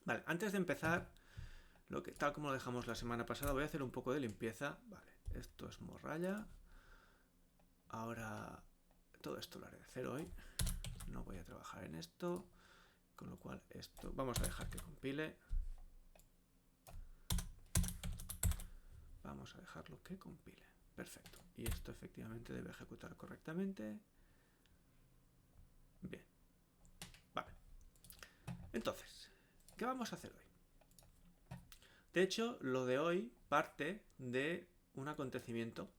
Vale, antes de empezar, tal como lo dejamos la semana pasada, voy a hacer un poco de limpieza. Vale, esto es morralla. Ahora todo esto lo haré de cero hoy. No voy a trabajar en esto. Con lo cual esto vamos a dejar que compile. Vamos a dejarlo que compile. Perfecto. Y esto efectivamente debe ejecutar correctamente. Bien. Vale. Entonces, ¿qué vamos a hacer hoy? De hecho, lo de hoy parte de un acontecimiento.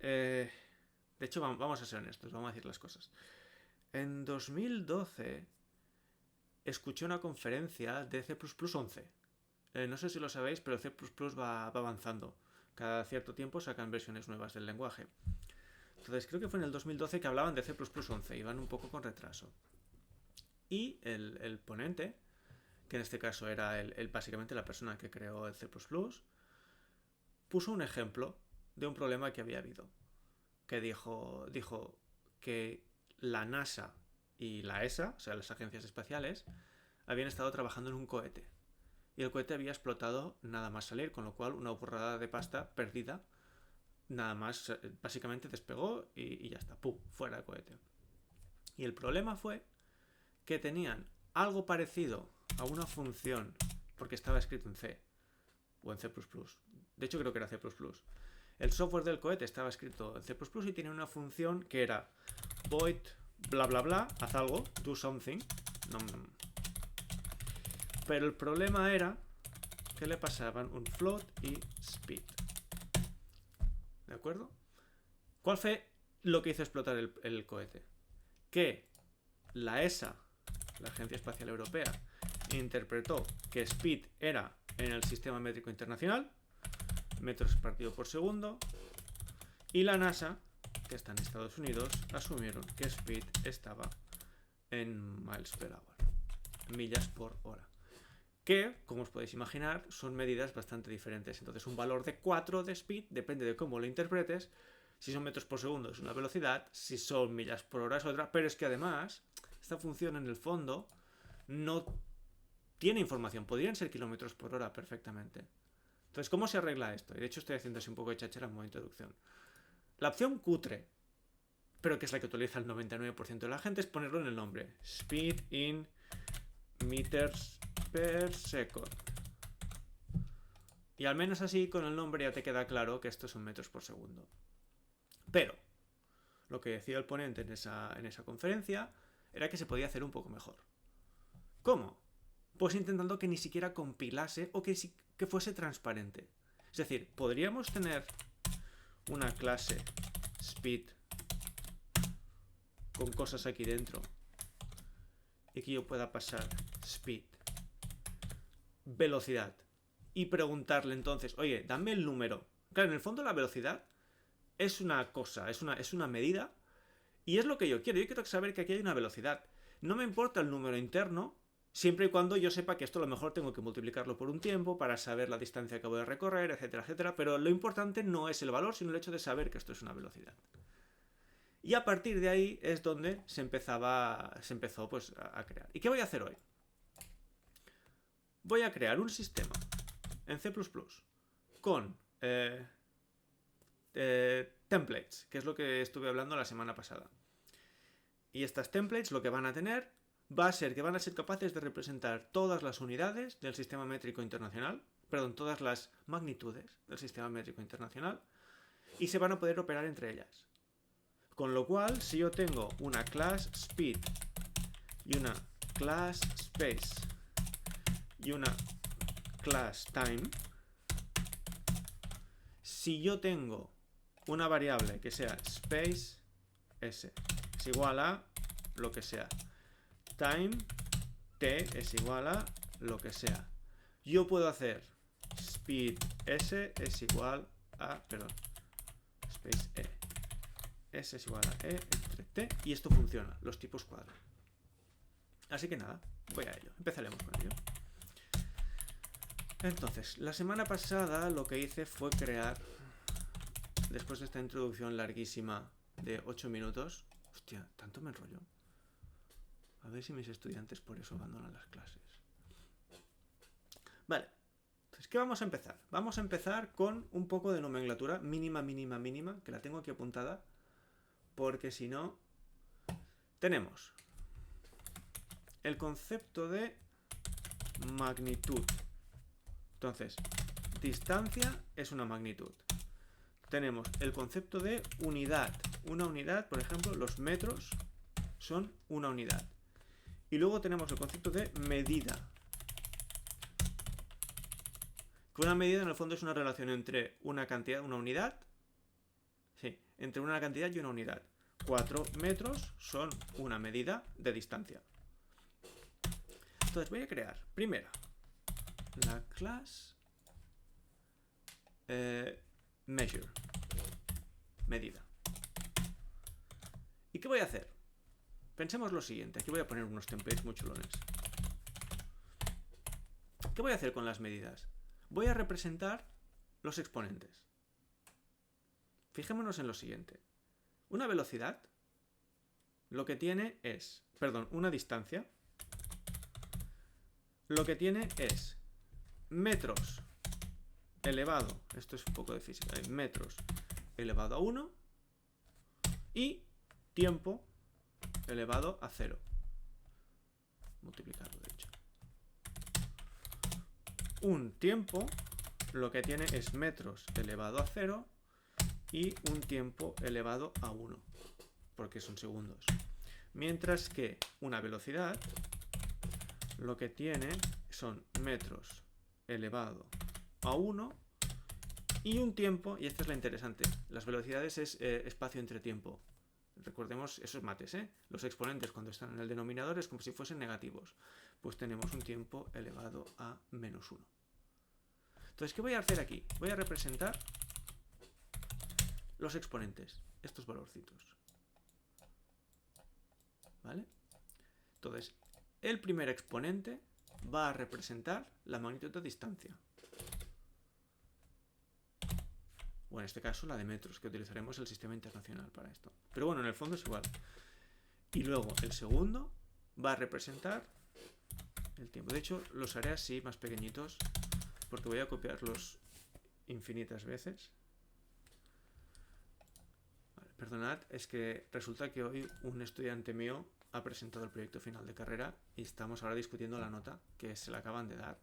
De hecho, vamos a ser honestos, vamos a decir las cosas. En 2012 escuché una conferencia de C++11. No sé si lo sabéis, pero C++ va avanzando. Cada cierto tiempo sacan versiones nuevas del lenguaje. Entonces creo que fue en el 2012 que hablaban de C++11 y van un poco con retraso. Y el ponente, que en este caso era básicamente la persona que creó el C++, puso un ejemplo de un problema que había habido. Que dijo que la NASA y la ESA, o sea, las agencias espaciales, habían estado trabajando en un cohete. Y el cohete había explotado nada más salir, con lo cual una burrada de pasta perdida. Nada más, básicamente despegó y ya está, ¡pum!, fuera el cohete. Y el problema fue que tenían algo parecido a una función, porque estaba escrito en C o en C++. De hecho creo que era C++. El software del cohete estaba escrito en C++ y tenía una función que era void bla bla bla, haz algo, do something. Pero el problema era que le pasaban un float y speed. ¿De acuerdo? ¿Cuál fue lo que hizo explotar el cohete? Que la ESA, la Agencia Espacial Europea, interpretó que speed era en el sistema métrico internacional, metros partido por segundo, y la NASA, que está en Estados Unidos, asumieron que speed estaba en miles per hour, millas por hora. Que, como os podéis imaginar, son medidas bastante diferentes. Entonces, un valor de 4 de speed depende de cómo lo interpretes. Si son metros por segundo es una velocidad, si son millas por hora es otra, pero es que además, esta función en el fondo no tiene información. Podrían ser kilómetros por hora perfectamente. Entonces, ¿cómo se arregla esto? Y de hecho estoy haciendo así un poco de chachera en modo introducción. La opción cutre, pero que es la que utiliza el 99% de la gente, es ponerlo en el nombre. Speed in meters per second. Y al menos así con el nombre ya te queda claro que esto son metros por segundo. Pero lo que decía el ponente en esa conferencia era que se podía hacer un poco mejor. ¿Cómo? Pues intentando que ni siquiera compilase o que fuese transparente. Es decir, podríamos tener una clase speed con cosas aquí dentro y que yo pueda pasar speed, velocidad, y preguntarle entonces, oye, dame el número. Claro, en el fondo la velocidad es una cosa, es una medida, y es lo que yo quiero. Yo quiero saber que aquí hay una velocidad. No me importa el número interno, siempre y cuando yo sepa que esto a lo mejor tengo que multiplicarlo por un tiempo para saber la distancia que voy a recorrer, etcétera, etcétera. Pero lo importante no es el valor, sino el hecho de saber que esto es una velocidad. Y a partir de ahí es donde se empezó pues, a crear. ¿Y qué voy a hacer hoy? Voy a crear un sistema en C++ con templates, que es lo que estuve hablando la semana pasada. Y estas templates lo que van a tener va a ser que van a ser capaces de representar todas las unidades del sistema métrico internacional, perdón, todas las magnitudes del sistema métrico internacional, y se van a poder operar entre ellas. Con lo cual, si yo tengo una class speed y una class space y una class time, si yo tengo una variable que sea space s es igual a lo que sea, time t es igual a lo que sea, yo puedo hacer speed s es igual a, perdón, space s es igual a entre t, y esto funciona, los tipos cuadran. Así que nada, voy a ello, empezaremos con ello. Entonces, la semana pasada lo que hice fue crear, después de esta introducción larguísima de 8 minutos, tanto me enrollo. A ver si mis estudiantes por eso abandonan las clases. Vale. Entonces, ¿qué vamos a empezar? Vamos a empezar con un poco de nomenclatura mínima, mínima, mínima, que la tengo aquí apuntada, porque si no, tenemos el concepto de magnitud. Entonces, distancia es una magnitud. Tenemos el concepto de unidad. Una unidad, por ejemplo, los metros son una unidad. Y luego tenemos el concepto de medida. Que una medida en el fondo es una relación entre una cantidad, una unidad. Sí, entre una cantidad y una unidad. 4 metros son una medida de distancia. Entonces voy a crear primero la clase measure, medida. ¿Y qué voy a hacer? Pensemos lo siguiente. Aquí voy a poner unos templates muy chulones. ¿Qué voy a hacer con las medidas? Voy a representar los exponentes. Fijémonos en lo siguiente. Una velocidad lo que tiene es, perdón, una distancia lo que tiene es metros elevado, esto es un poco de física, metros elevado a 1 y tiempo elevado a 0. Multiplicado, de hecho. Un tiempo lo que tiene es metros elevado a 0 y un tiempo elevado a 1, porque son segundos. Mientras que una velocidad lo que tiene son metros elevado a 1 y un tiempo, y esta es la interesante, las velocidades es espacio entre tiempo. Recordemos, eso es mates, ¿eh? Los exponentes cuando están en el denominador es como si fuesen negativos. Pues tenemos un tiempo elevado a menos 1. Entonces, ¿qué voy a hacer aquí? Voy a representar los exponentes, estos valorcitos. ¿Vale? Entonces, el primer exponente va a representar la magnitud de distancia. O en este caso la de metros, que utilizaremos el sistema internacional para esto. Pero bueno, en el fondo es igual. Y luego el segundo va a representar el tiempo. De hecho, los haré así, más pequeñitos, porque voy a copiarlos infinitas veces. Vale, perdonad, es que resulta que hoy un estudiante mío ha presentado el proyecto final de carrera y estamos ahora discutiendo la nota que se le acaban de dar.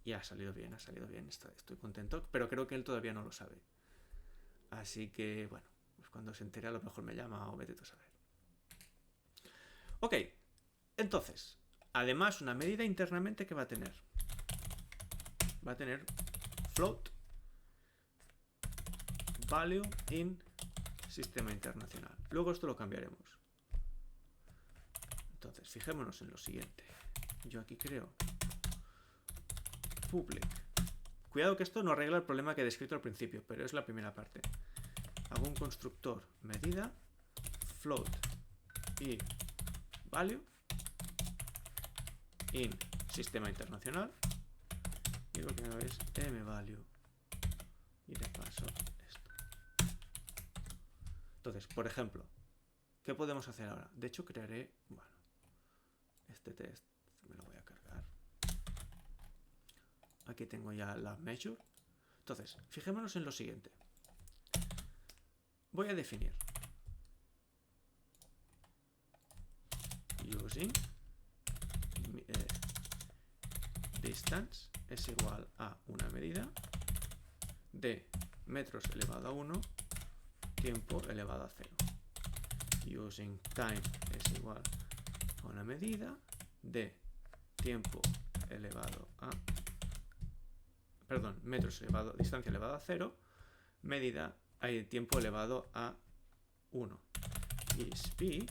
Y ha salido bien, estoy contento, pero creo que él todavía no lo sabe. Así que, bueno, pues cuando se entere a lo mejor me llama o vete tú a saber. Ok, entonces, además una medida internamente que va a tener. Va a tener float value in sistema internacional. Luego esto lo cambiaremos. Entonces, fijémonos en lo siguiente. Yo aquí creo public. Cuidado que esto no arregla el problema que he descrito al principio, pero es la primera parte. Hago un constructor medida, float y value in sistema internacional. Y lo que hago es mValue. Y le paso esto. Entonces, por ejemplo, ¿qué podemos hacer ahora? De hecho, crearé, bueno, este test me lo voy a cargar. Aquí tengo ya la measure. Entonces, fijémonos en lo siguiente. Voy a definir using distance es igual a una medida de metros elevado a 1, tiempo elevado a 0. Using time es igual a una medida de tiempo elevado a, perdón, metros elevado, distancia elevada a 0, medida, hay tiempo elevado a 1. Y speed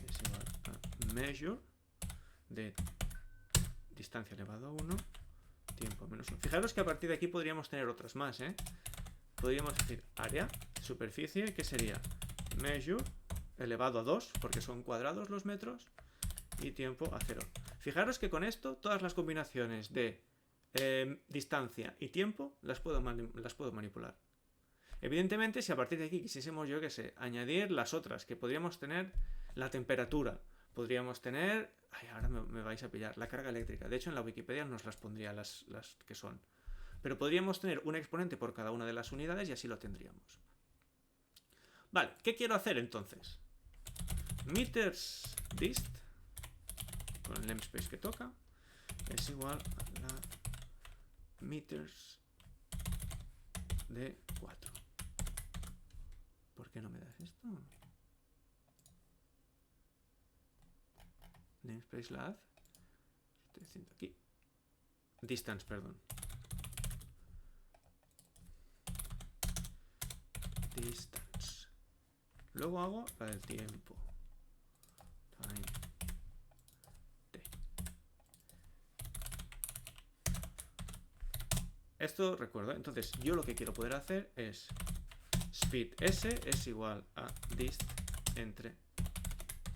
es igual a measure de distancia elevado a 1, tiempo menos 1. Fijaros que a partir de aquí podríamos tener otras más, ¿eh? Podríamos decir área, superficie, que sería measure elevado a 2, porque son cuadrados los metros, y tiempo a 0. Fijaros que con esto todas las combinaciones de distancia y tiempo las puedo manipular. Evidentemente, si a partir de aquí quisiésemos, yo que sé, añadir las otras, que podríamos tener la temperatura, podríamos tener Ay, ahora me vais a pillar. La carga eléctrica. De hecho, en la Wikipedia nos las pondría las que son. Pero podríamos tener un exponente por cada una de las unidades y así lo tendríamos. Vale, ¿qué quiero hacer entonces? Meters dist, con el namespace que toca, es igual a la meters de 4. ¿Por qué no me das esto? Namespace lav. Estoy haciendo aquí. Distance, perdón. Distance. Luego hago la del tiempo. Time. T. Esto recuerdo. Entonces, yo lo que quiero poder hacer es speed s es igual a dist entre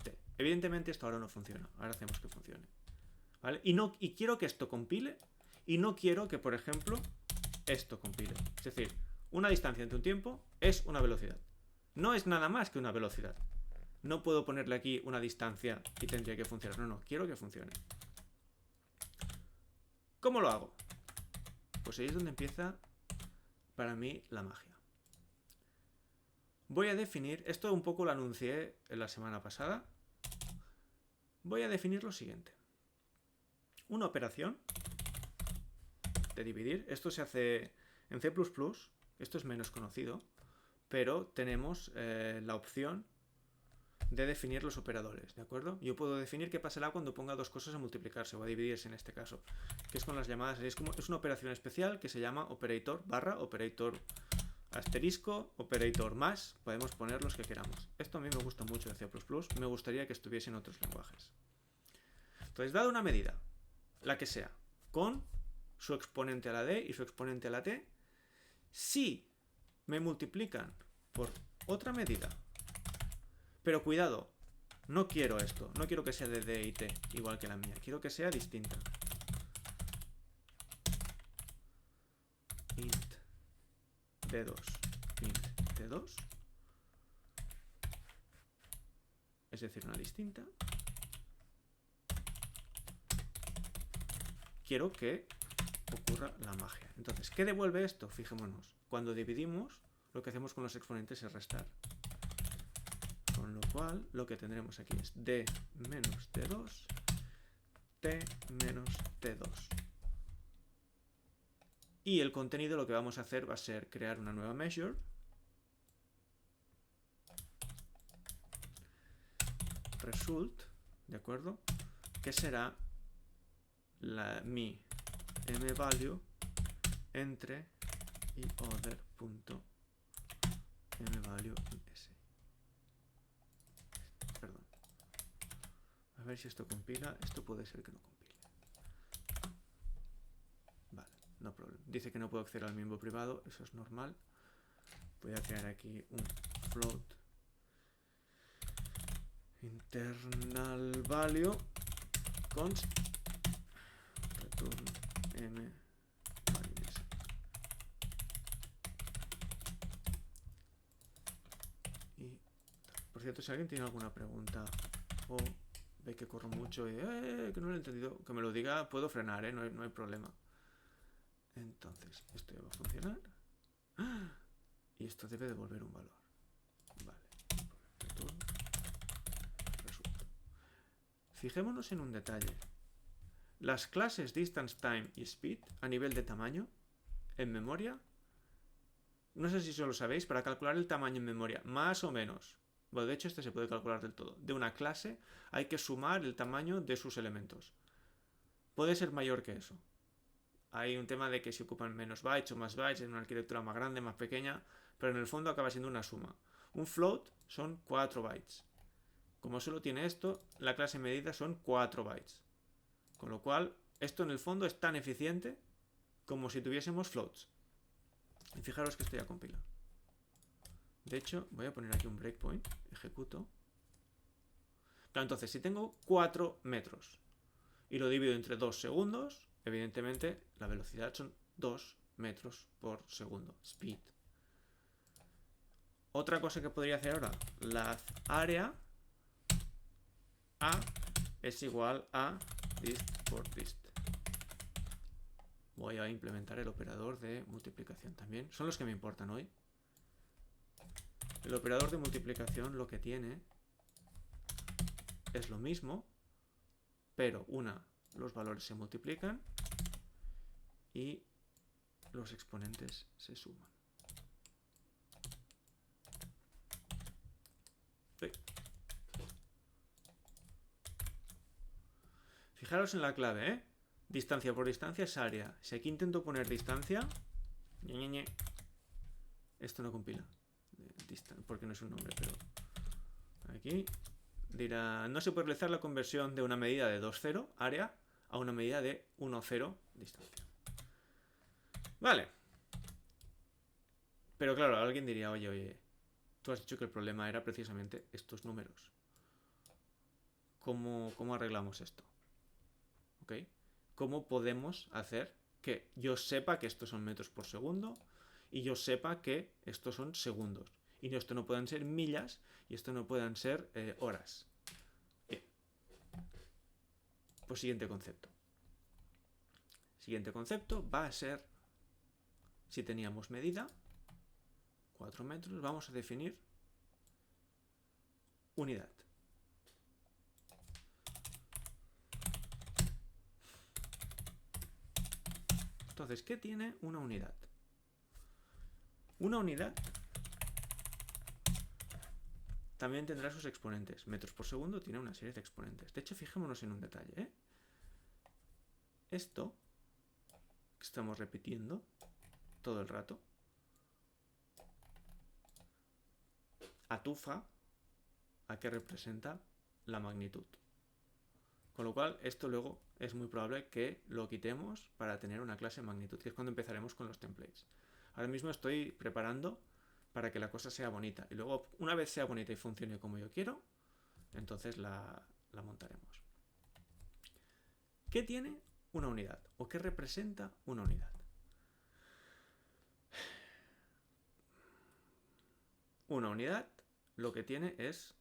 t. Evidentemente esto ahora no funciona. Ahora hacemos que funcione. ¿Vale? Y quiero que esto compile y no quiero que, por ejemplo, esto compile. Es decir, una distancia entre un tiempo es una velocidad. No es nada más que una velocidad. No puedo ponerle aquí una distancia y tendría que funcionar. No, quiero que funcione. ¿Cómo lo hago? Pues ahí es donde empieza para mí la magia. Voy a definir, esto un poco lo anuncié en la semana pasada. Voy a definir lo siguiente. Una operación de dividir. Esto se hace en C++. Esto es menos conocido. Pero tenemos la opción de definir los operadores, ¿de acuerdo? Yo puedo definir qué pasará cuando ponga dos cosas a multiplicarse o a dividirse en este caso, que es con las llamadas, es una operación especial que se llama operator barra, operator asterisco, operator más, podemos poner los que queramos. Esto a mí me gusta mucho de C++, me gustaría que estuviese en otros lenguajes. Entonces, dado una medida, la que sea, con su exponente a la d y su exponente a la t, si me multiplican por otra medida. Pero cuidado, no quiero esto, no quiero que sea de d y t igual que la mía, quiero que sea distinta. Int d2, int t2, es decir, una distinta. Quiero que ocurra la magia. Entonces, ¿qué devuelve esto? Fijémonos, cuando dividimos, lo que hacemos con los exponentes es restar. Con lo cual, lo que tendremos aquí es d menos d2, t menos t2. Y el contenido lo que vamos a hacer va a ser crear una nueva measure. Result, ¿de acuerdo? Que será mi mValue entre y other.mValue s. Perdón. A ver si esto compila. Esto puede ser que no compile. Vale, no problema. Dice que no puedo acceder al miembro privado. Eso es normal. Voy a crear aquí un float internal value const return m value s. Y por cierto, si alguien tiene alguna pregunta o ve que corro mucho y que no lo he entendido, que me lo diga, puedo frenar, no hay problema. Entonces, esto ya va a funcionar. Y esto debe devolver un valor. Vale. Return. Resulta. Fijémonos en un detalle. Las clases distance, time y speed a nivel de tamaño en memoria, no sé si eso lo sabéis, para calcular el tamaño en memoria, más o menos. Bueno, de hecho este se puede calcular del todo. De una clase hay que sumar el tamaño de sus elementos. Puede ser mayor que eso. Hay un tema de que si ocupan menos bytes o más bytes, en una arquitectura más grande, más pequeña, pero en el fondo acaba siendo una suma. Un float son 4 bytes. Como solo tiene esto, la clase medida son 4 bytes. Con lo cual, esto en el fondo es tan eficiente como si tuviésemos floats. Y fijaros que esto ya compila. De hecho, voy a poner aquí un breakpoint, ejecuto. Claro, entonces, si tengo 4 metros y lo divido entre 2 segundos, evidentemente la velocidad son 2 metros por segundo, speed. Otra cosa que podría hacer ahora, la área a es igual a dist por dist. Voy a implementar el operador de multiplicación también. Son los que me importan hoy. El operador de multiplicación lo que tiene es lo mismo, pero los valores se multiplican y los exponentes se suman. Fijaros en la clave, ¿eh? Distancia por distancia es área. Si aquí intento poner distancia, esto no compila, porque no es un nombre, pero aquí dirá, no se puede realizar la conversión de una medida de 2,0, área, a una medida de 1,0, distancia. Vale. Pero claro, alguien diría, oye, tú has dicho que el problema era precisamente estos números. ¿Cómo arreglamos esto? ¿Ok? ¿Cómo podemos hacer que yo sepa que estos son metros por segundo y yo sepa que estos son segundos? Y esto no puedan ser millas y esto no puedan ser horas. Bien. Pues siguiente concepto. Siguiente concepto va a ser, si teníamos medida, 4 metros, vamos a definir unidad. Entonces, ¿qué tiene una unidad? Una unidad también tendrá sus exponentes. Metros por segundo tiene una serie de exponentes. De hecho, fijémonos en un detalle, ¿eh? Esto que estamos repitiendo todo el rato atufa a que representa la magnitud. Con lo cual, esto luego es muy probable que lo quitemos para tener una clase de magnitud, que es cuando empezaremos con los templates. Ahora mismo estoy preparando para que la cosa sea bonita. Y luego, una vez sea bonita y funcione como yo quiero, entonces la montaremos. ¿Qué tiene una unidad? ¿O qué representa una unidad? Una unidad lo que tiene es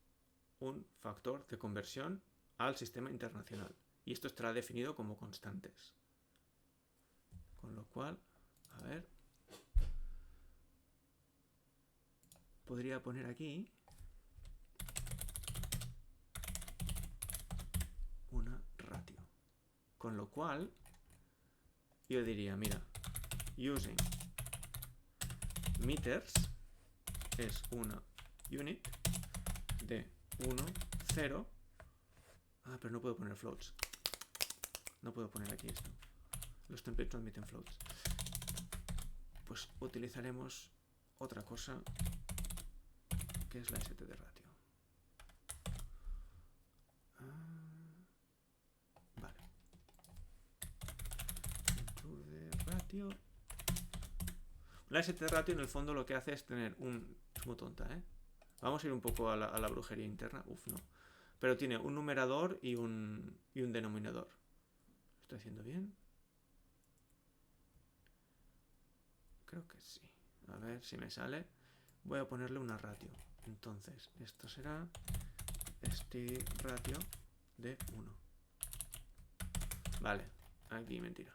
un factor de conversión al sistema internacional. Y esto estará definido como constantes. Con lo cual, a ver, podría poner aquí una ratio. Con lo cual, yo diría, mira, using meters es una unit de 1, 0. Ah, pero no puedo poner floats. No puedo poner aquí esto. Los templates no admiten floats. Pues utilizaremos otra cosa que es la ST de ratio. Vale. Include ratio. La ST de ratio en el fondo lo que hace es tener un... Es muy tonta, ¿eh? Vamos a ir un poco a la brujería interna. Uf, no. Pero tiene un numerador y un denominador. ¿Lo estoy haciendo bien? Creo que sí. A ver si me sale. Voy a ponerle una ratio. Entonces, esto será este ratio de 1. Vale, aquí mentira.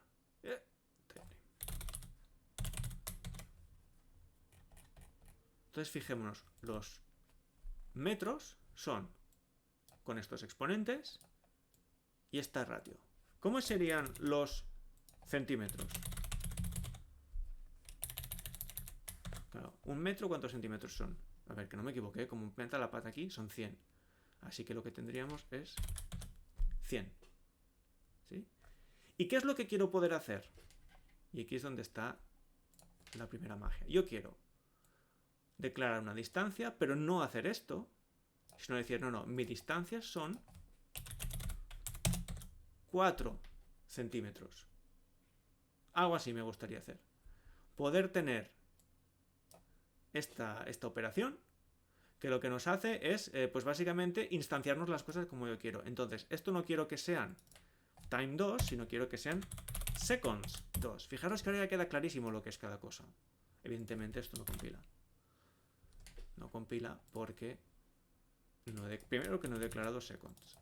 Entonces, fijémonos, los metros son con estos exponentes y esta ratio. ¿Cómo serían los centímetros? Claro, un metro, ¿cuántos centímetros son? A ver, que no me equivoqué, como meta la pata aquí, son 100. Así que lo que tendríamos es 100. ¿Sí? ¿Y qué es lo que quiero poder hacer? Y aquí es donde está la primera magia. Yo quiero declarar una distancia, pero no hacer esto, sino decir, no, mis distancias son 4 centímetros. Algo así me gustaría hacer. Poder tener esta operación que lo que nos hace es, pues básicamente, instanciarnos las cosas como yo quiero. Entonces, esto no quiero que sean time 2, sino quiero que sean seconds 2. Fijaros que ahora ya queda clarísimo lo que es cada cosa. Evidentemente esto no compila. No compila porque primero que no he declarado seconds.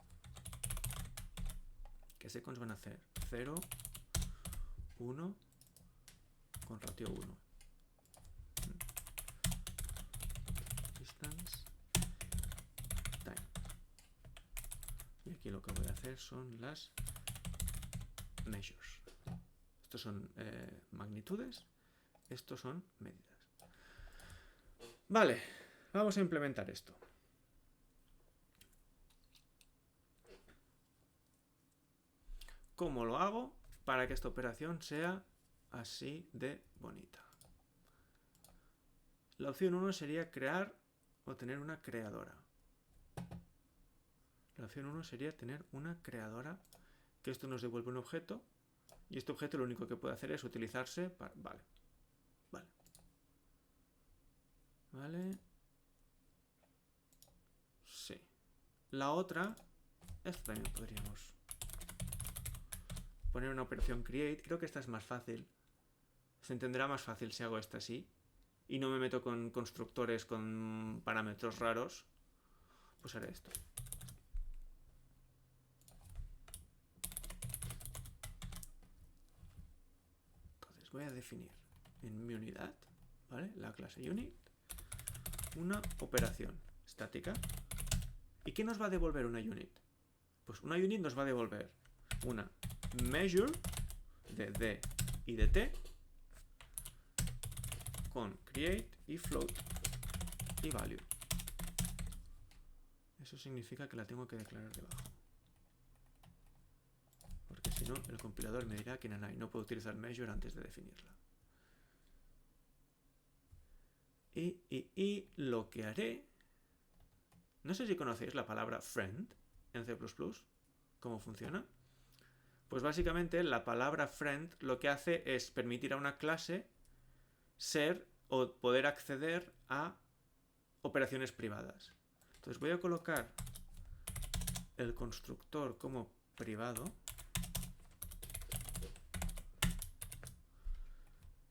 ¿Qué seconds van a hacer? 0, 1 con ratio 1. Distance, time. Y aquí lo que voy a hacer son las measures. Estos son magnitudes, estos son medidas. Vale, vamos a implementar esto. ¿Cómo lo hago para que esta operación sea así de bonita? La opción 1 sería crear o tener una creadora. La opción 1 sería tener una creadora, que esto nos devuelve un objeto, y este objeto lo único que puede hacer es utilizarse para... Vale. Sí. La otra, esto también podríamos poner una operación create. Creo que esta es más fácil. Se entenderá más fácil si hago esta así. Y no me meto con constructores con parámetros raros. Pues haré esto. Entonces voy a definir en mi unidad, ¿vale? La clase unit, una operación estática. ¿Y qué nos va a devolver una unit? Pues una unit nos va a devolver una measure de D y de T con create y float y value. Eso significa que la tengo que declarar debajo. Porque si no, el compilador me dirá que no puedo utilizar measure antes de definirla. Y lo que haré... No sé si conocéis la palabra friend en C++. ¿Cómo funciona? Pues básicamente la palabra friend lo que hace es permitir a una clase ser o poder acceder a operaciones privadas. Entonces voy a colocar el constructor como privado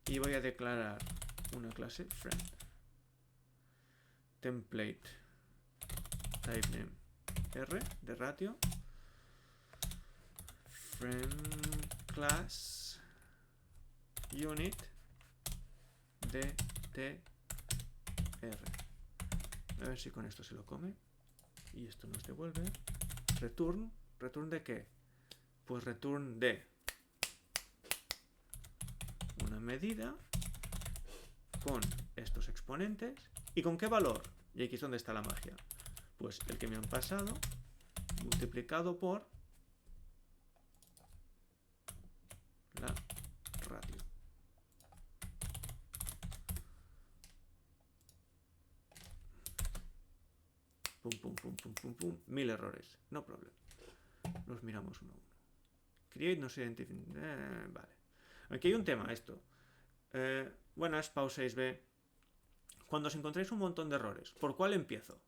y voy a declarar una clase friend. Template type name R de ratio friend class unit DTR. A ver si con esto se lo come. Y esto nos devuelve return. ¿Return de qué? Pues return de una medida con estos exponentes. ¿Y con qué valor? Y aquí es donde está la magia. Pues el que me han pasado multiplicado por la ratio. Pum, pum, pum, pum, pum, pum. 1000 errores. No problem. Los miramos uno a uno. Create no se identifica. Vale. Aquí hay un tema, esto. Buenas, Pau6b. Cuando os encontréis un montón de errores, ¿por cuál empiezo?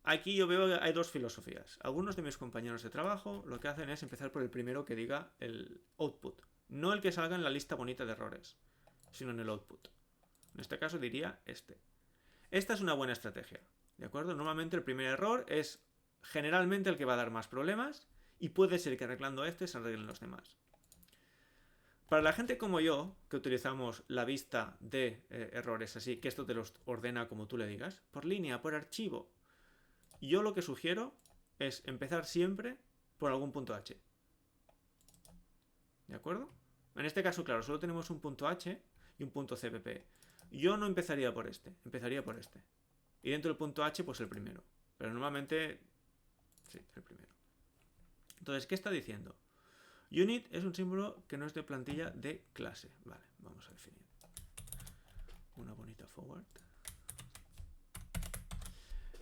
Aquí yo veo que hay dos filosofías. Algunos de mis compañeros de trabajo lo que hacen es empezar por el primero que diga el output. No el que salga en la lista bonita de errores, sino en el output. En este caso diría este. Esta es una buena estrategia, ¿de acuerdo? Normalmente el primer error es generalmente el que va a dar más problemas y puede ser que arreglando este se arreglen los demás. Para la gente como yo, que utilizamos la vista de errores así, que esto te los ordena como tú le digas, por línea, por archivo, yo lo que sugiero es empezar siempre por algún punto H. ¿De acuerdo? En este caso, claro, solo tenemos un punto H y un punto CPP. Yo no empezaría por este, empezaría por este. Y dentro del punto H, pues el primero. Pero normalmente, sí, el primero. Entonces, ¿qué está diciendo? Unit es un símbolo que no es de plantilla de clase. Vale, vamos a definir una bonita forward.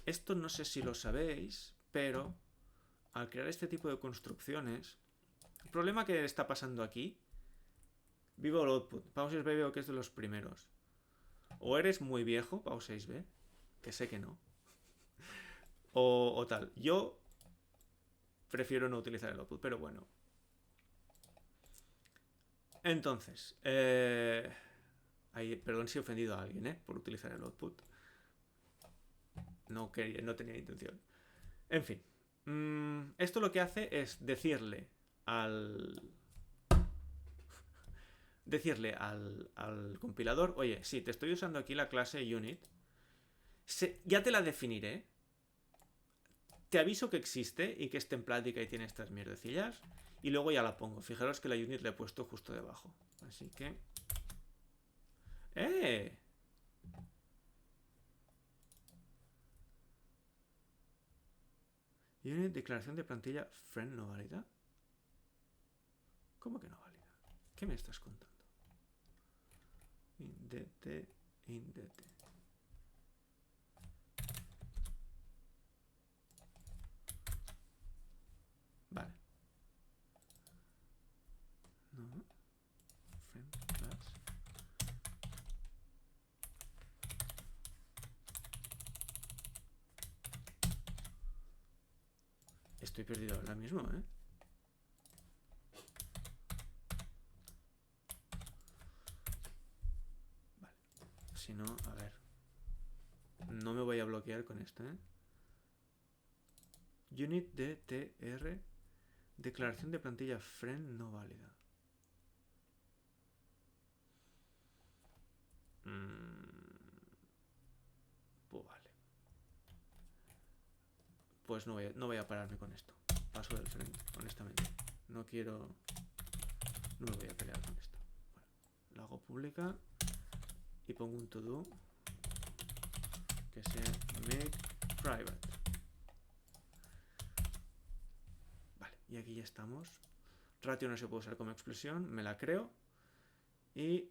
Esto no sé si lo sabéis, pero al crear este tipo de construcciones, el problema que está pasando aquí, vivo el output. Pau6b veo que es de los primeros. O eres muy viejo, Pau6b, que sé que no. O tal. Yo prefiero no utilizar el output, pero bueno. Entonces, perdón si he ofendido a alguien, por utilizar el output. No tenía intención. En fin, Esto lo que hace es decirle al compilador, oye, sí, te estoy usando aquí la clase unit, ya te la definiré, te aviso que existe y que es templática y tiene estas mierdecillas, y luego ya la pongo. Fijaros que la unit la he puesto justo debajo. Así que... ¡Eh! Unit, declaración de plantilla, friend no válida. ¿Cómo que no válida? ¿Qué me estás contando? Indete. Vale. No. Friend class. Estoy perdido ahora mismo, ¿eh? Vale. Si no, a ver. No me voy a bloquear con esto, ¿eh? Unit DTR. Declaración de plantilla friend no válida. Pues vale. Pues no voy a pararme con esto. Paso del friend, honestamente. No quiero... No me voy a pelear con esto. Bueno, lo hago pública y pongo un to-do que sea make private. Vale, y aquí ya estamos. Ratio no se puede usar como expresión, me la creo. Y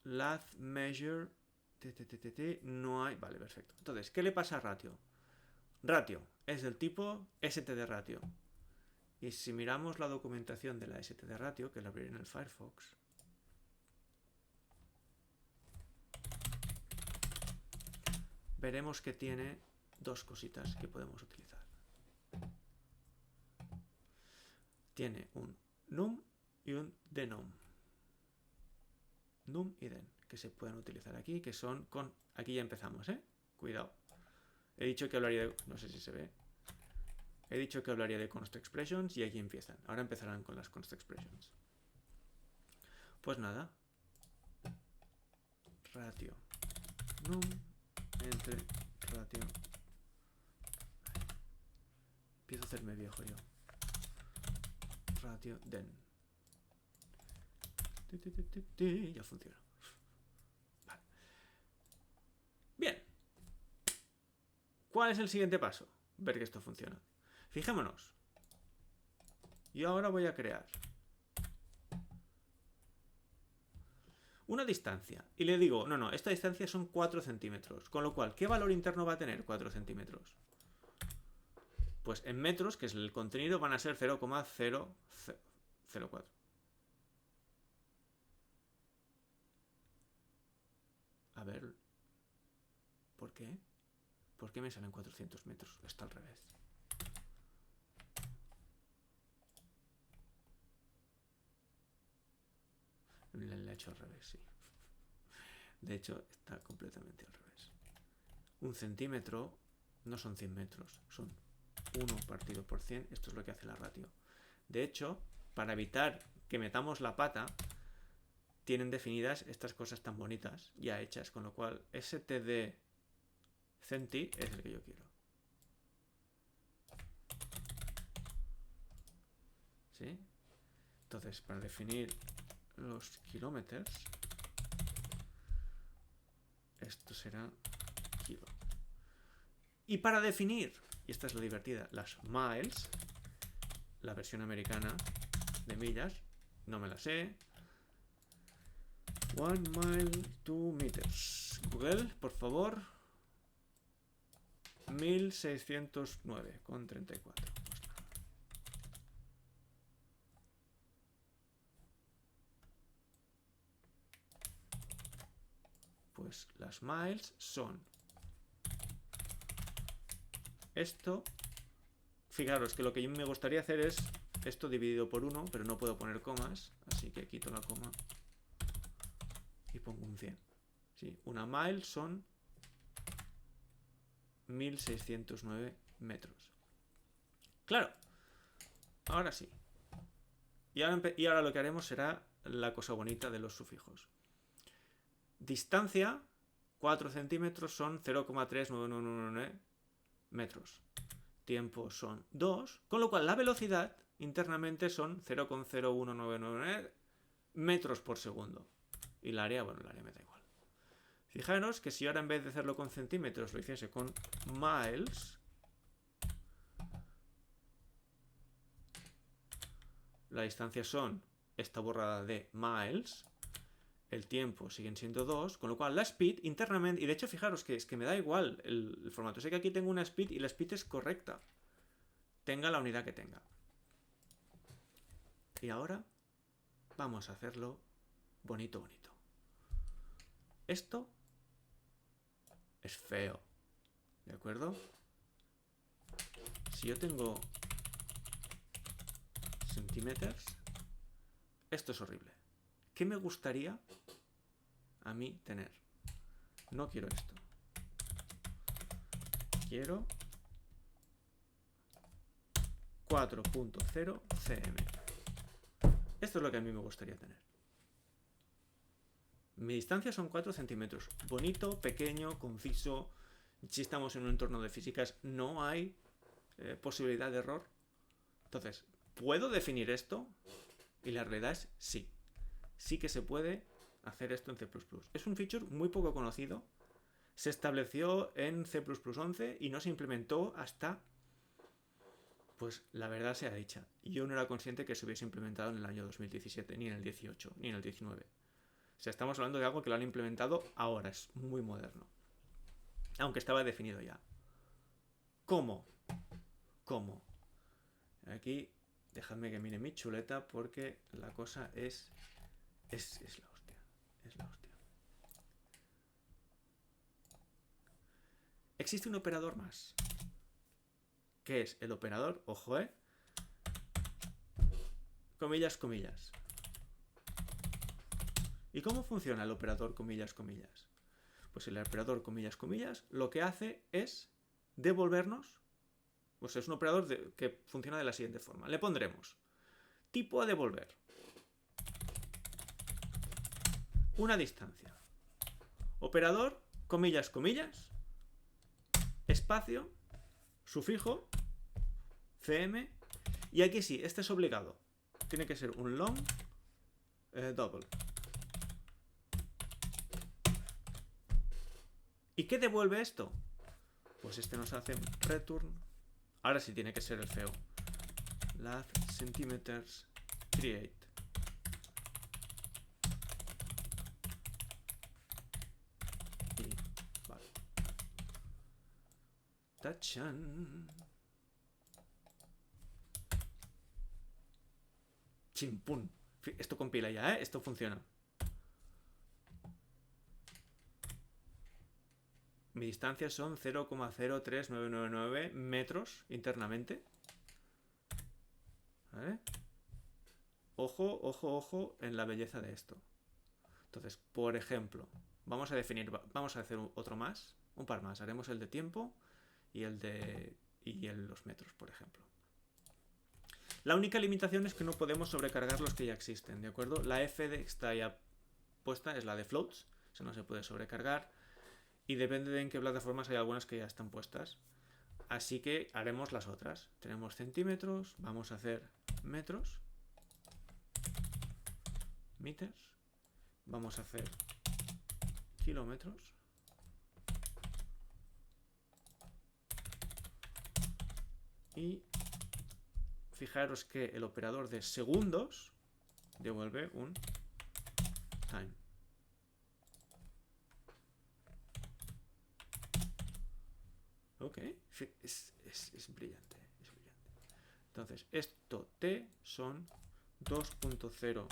lath measure no hay. Vale, perfecto. Entonces, ¿qué le pasa a ratio? Ratio es del tipo std ratio. Y si miramos la documentación de la std ratio, que la abriré en el Firefox, veremos que tiene dos cositas que podemos utilizar. Tiene un num y un denom. Num y den, que se pueden utilizar aquí, que son con... Aquí ya empezamos, ¿eh? Cuidado. He dicho que hablaría de... No sé si se ve. He dicho que hablaría de const expressions y aquí empiezan. Ahora empezarán con las const expressions. Pues nada. Ratio num entre ratio... Empiezo a hacerme viejo yo. Ratio den. Ya funciona. Vale. Bien. ¿Cuál es el siguiente paso? Ver que esto funciona. Fijémonos. Yo ahora voy a crear una distancia. Y le digo, no, esta distancia son 4 centímetros. Con lo cual, ¿qué valor interno va a tener 4 centímetros? Pues en metros, que es el contenido, van a ser 0,004. A ver. ¿Por qué? ¿Por qué me salen 400 metros? Está al revés. Le he hecho al revés, sí. De hecho, está completamente al revés. Un centímetro no son 100 metros, son 1 partido por 100. Esto es lo que hace la ratio. De hecho, para evitar que metamos la pata, tienen definidas estas cosas tan bonitas ya hechas, con lo cual std centi es el que yo quiero. ¿Sí? Entonces, para definir los kilómetros, esto será kilo. Y para definir, y esta es la divertida, las miles, la versión americana de millas, no me la sé. 1 mile 2 meters. Google, por favor. 1609,34. Pues las miles son esto. Fijaros que lo que me gustaría hacer es esto dividido por 1, pero no puedo poner comas, así que quito la coma y pongo un 100. ¿Sí? Una mile son 1609 metros. Claro, ahora sí. Y ahora lo que haremos será la cosa bonita de los sufijos. Distancia, 4 centímetros son 0,39999 metros. Tiempo son 2, con lo cual la velocidad internamente son 0,01999 metros por segundo. Y la área, bueno, el área me da igual. Fijaros que si ahora en vez de hacerlo con centímetros lo hiciese con miles, la distancia son esta borrada de miles, el tiempo siguen siendo 2, con lo cual la speed internamente, y de hecho fijaros que es que me da igual el formato, sé que aquí tengo una speed y la speed es correcta, tenga la unidad que tenga. Y ahora vamos a hacerlo bonito, bonito. Esto es feo, ¿de acuerdo? Si yo tengo centímetros, esto es horrible. ¿Qué me gustaría a mí tener? No quiero esto. Quiero 4.0 cm. Esto es lo que a mí me gustaría tener. Mi distancia son 4 centímetros. Bonito, pequeño, conciso. Si estamos en un entorno de físicas, no hay posibilidad de error. Entonces, ¿puedo definir esto? Y la realidad es sí. Sí que se puede hacer esto en C++. Es un feature muy poco conocido. Se estableció en C++ 11 y no se implementó hasta, pues la verdad sea dicha, yo no era consciente que se hubiese implementado en el año 2017, ni en el 18, ni en el 19. O sea, estamos hablando de algo que lo han implementado ahora, es muy moderno. Aunque estaba definido ya. ¿Cómo? ¿Cómo? Aquí, dejadme que mire mi chuleta porque la cosa es la hostia. Es la hostia. Existe un operador más. ¿Qué es el operador? Ojo, comillas, comillas. ¿Y cómo funciona el operador comillas, comillas? Pues el operador comillas, comillas lo que hace es devolvernos, pues es un operador que funciona de la siguiente forma. Le pondremos tipo a devolver, una distancia, operador comillas, comillas, espacio, sufijo, cm, y aquí sí, este es obligado. Tiene que ser un long double. ¿Y qué devuelve esto? Pues este nos hace un return. Ahora sí tiene que ser el feo. Lat centimeters create. Y vale. Tachan. Chimpún. Esto compila ya, Esto funciona. Mi distancia son 0,03999 metros internamente. ¿Vale? Ojo, ojo, ojo en la belleza de esto. Entonces, por ejemplo, vamos a hacer otro más, un par más. Haremos el de tiempo y los metros, por ejemplo. La única limitación es que no podemos sobrecargar los que ya existen, ¿de acuerdo? La f que está ya puesta es la de floats, eso no se puede sobrecargar. Y depende de en qué plataformas, hay algunas que ya están puestas. Así que haremos las otras. Tenemos centímetros, vamos a hacer metros, meters, vamos a hacer kilómetros, y fijaros que el operador de segundos devuelve un time. Ok, es brillante, es brillante. Entonces, esto t son 2.0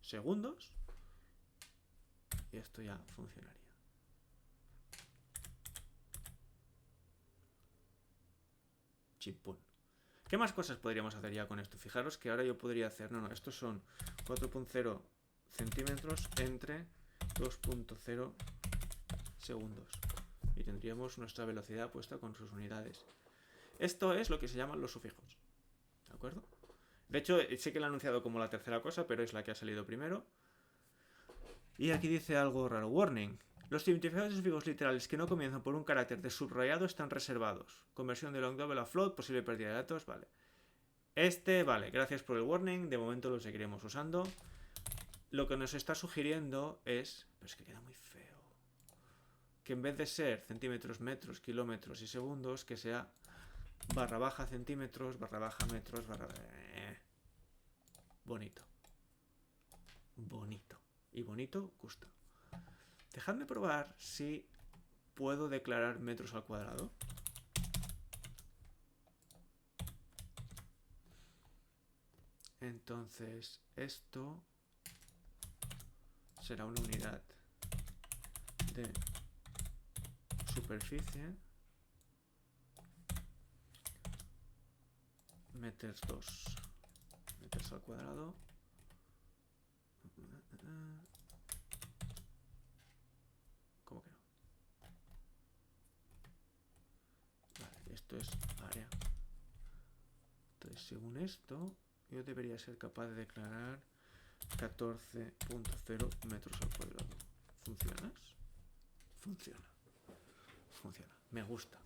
segundos y esto ya funcionaría. Chimpún. ¿Qué más cosas podríamos hacer ya con esto? Fijaros que ahora yo podría hacer, estos son 4.0 centímetros entre 2.0 segundos. Y tendríamos nuestra velocidad puesta con sus unidades. Esto es lo que se llaman los sufijos. ¿De acuerdo? De hecho, sé que lo he anunciado como la tercera cosa, pero es la que ha salido primero. Y aquí dice algo raro. Warning. Los identificadores de sufijos literales que no comienzan por un carácter de subrayado están reservados. Conversión de long double a float, posible pérdida de datos, vale. Vale, gracias por el warning. De momento lo seguiremos usando. Lo que nos está sugiriendo es... Pero es que queda muy feo. Que en vez de ser centímetros, metros, kilómetros y segundos, que sea barra baja centímetros, barra baja metros, barra... Bonito. Bonito. Y bonito gusta. Dejadme probar si puedo declarar metros al cuadrado. Entonces, esto será una unidad de superficie. Meters 2. Metros al cuadrado. ¿Cómo que no? Vale, esto es área. Entonces, según esto, yo debería ser capaz de declarar 14.0 metros al cuadrado. ¿Funcionas? Funciona. Funciona. Me gusta.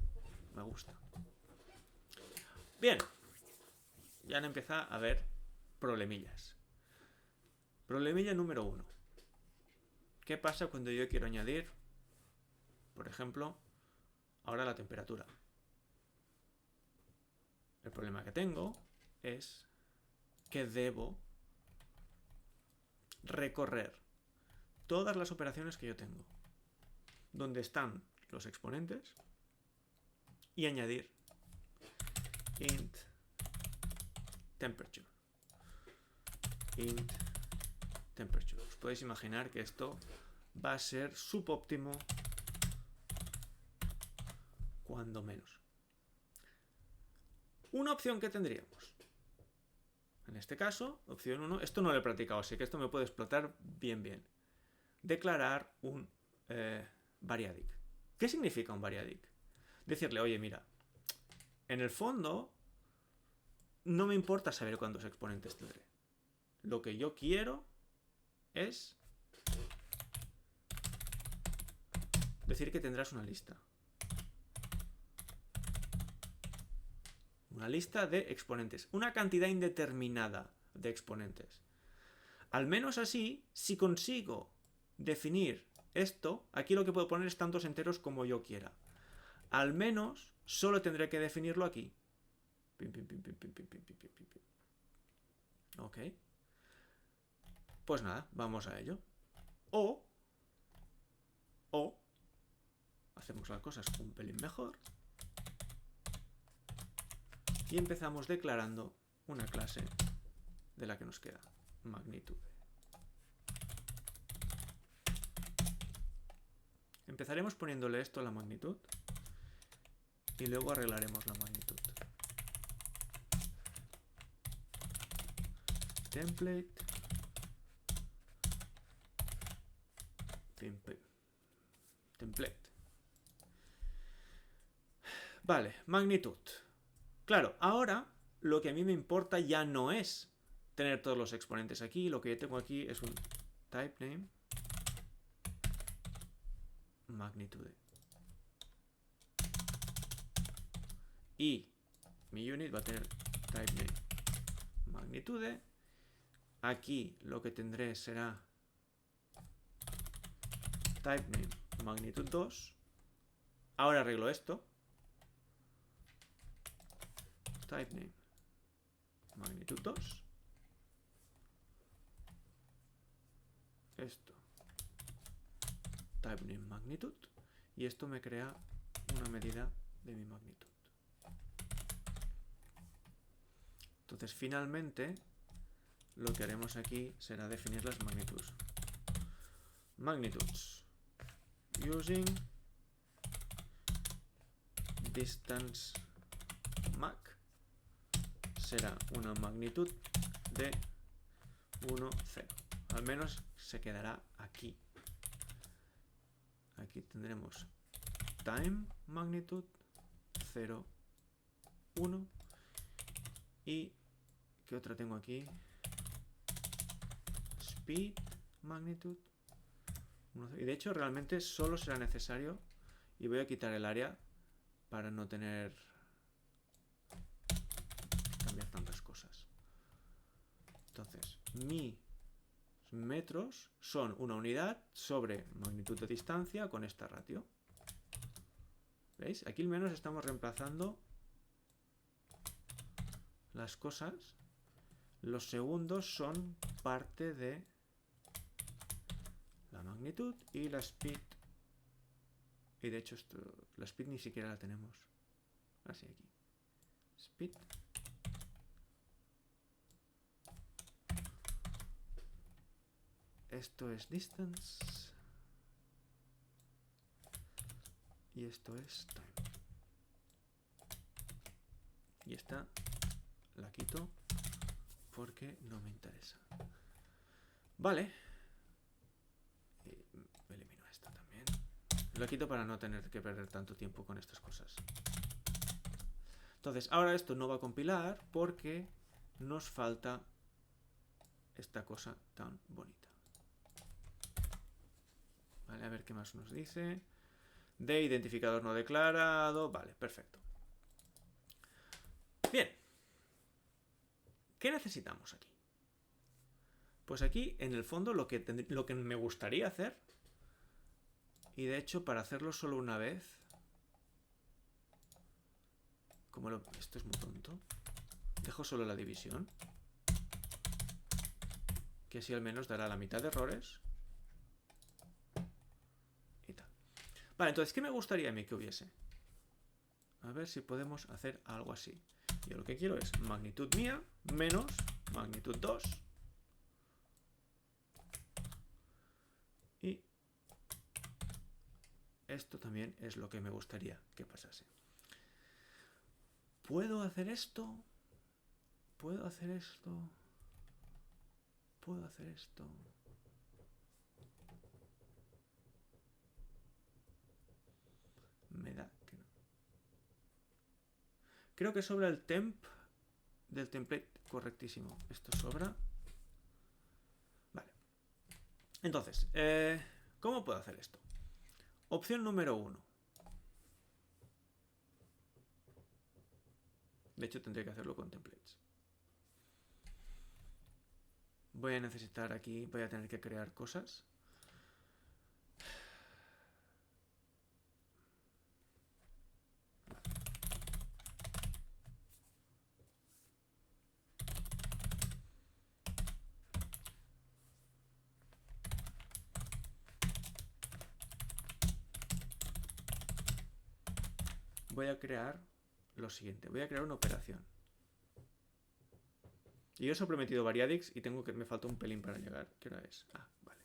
Me gusta. Bien. Ya han empezado a haber problemillas. Problemilla número 1. ¿Qué pasa cuando yo quiero añadir, por ejemplo, ahora la temperatura? El problema que tengo es que debo recorrer todas las operaciones que yo tengo, donde están los exponentes, y añadir int temperature. Int temperature. Os podéis imaginar que esto va a ser subóptimo cuando menos. Una opción que tendríamos. En este caso, opción 1, esto no lo he practicado, así que esto me puede explotar bien. Declarar un variadic. ¿Qué significa un variadic? Decirle, oye, mira, en el fondo no me importa saber cuántos exponentes tendré. Lo que yo quiero es decir que tendrás una lista. Una lista de exponentes. Una cantidad indeterminada de exponentes. Al menos así, si consigo definir esto, aquí lo que puedo poner es tantos enteros como yo quiera. Al menos solo tendré que definirlo aquí. Ok. Pues nada, vamos a ello. O hacemos las cosas un pelín mejor y empezamos declarando una clase de la que nos queda, magnitud. Empezaremos poniéndole esto a la magnitud y luego arreglaremos la magnitud. Template. Template. Vale, magnitud. Claro, ahora lo que a mí me importa ya no es tener todos los exponentes aquí. Lo que yo tengo aquí es un type name magnitude. Y mi unit va a tener type name magnitude. Aquí lo que tendré será type name magnitud 2. Ahora arreglo esto. Type name magnitud 2. Esto. Type name magnitud. Y esto me crea una medida de mi magnitud. Entonces, finalmente, lo que haremos aquí será definir las magnitudes. Magnitudes. Using distance mag será una magnitud de 1, 0. Al menos se quedará aquí. Aquí tendremos time magnitud 0, 1. Y ¿qué otra tengo aquí? Speed, magnitud. Y de hecho realmente solo será necesario, y voy a quitar el área para no tener que cambiar tantas cosas. Entonces, mis metros son una unidad sobre magnitud de distancia con esta ratio. ¿Veis? Aquí al menos estamos reemplazando las cosas. Los segundos son parte de la magnitud y la speed. Y de hecho la speed ni siquiera la tenemos. Así aquí. Speed. Esto es distance. Y esto es time. Y esta la quito porque no me interesa. Vale. Y elimino esta también. Lo quito para no tener que perder tanto tiempo con estas cosas. Entonces, ahora esto no va a compilar porque nos falta esta cosa tan bonita. Vale, a ver qué más nos dice. De identificador no declarado. Vale, perfecto. Bien. ¿Qué necesitamos aquí? Pues aquí, en el fondo, lo que me gustaría hacer, y de hecho, para hacerlo solo una vez, esto es muy tonto, dejo solo la división, que así al menos dará la mitad de errores. Y tal. Vale, entonces, ¿qué me gustaría a mí que hubiese? A ver si podemos hacer algo así. Yo lo que quiero es magnitud mía menos magnitud 2. Y esto también es lo que me gustaría que pasase. ¿Puedo hacer esto? ¿Puedo hacer esto? ¿Puedo hacer esto? Me da que no. Creo que sobra el temp del template correctísimo. Esto sobra. Vale. Entonces, ¿cómo puedo hacer esto? Opción número 1. De hecho, tendré que hacerlo con templates. Voy a necesitar aquí, voy a tener que crear cosas. Voy a crear lo siguiente. Voy a crear una operación. Y yo os he prometido variadix y me falta un pelín para llegar. ¿Qué hora es? Ah, vale.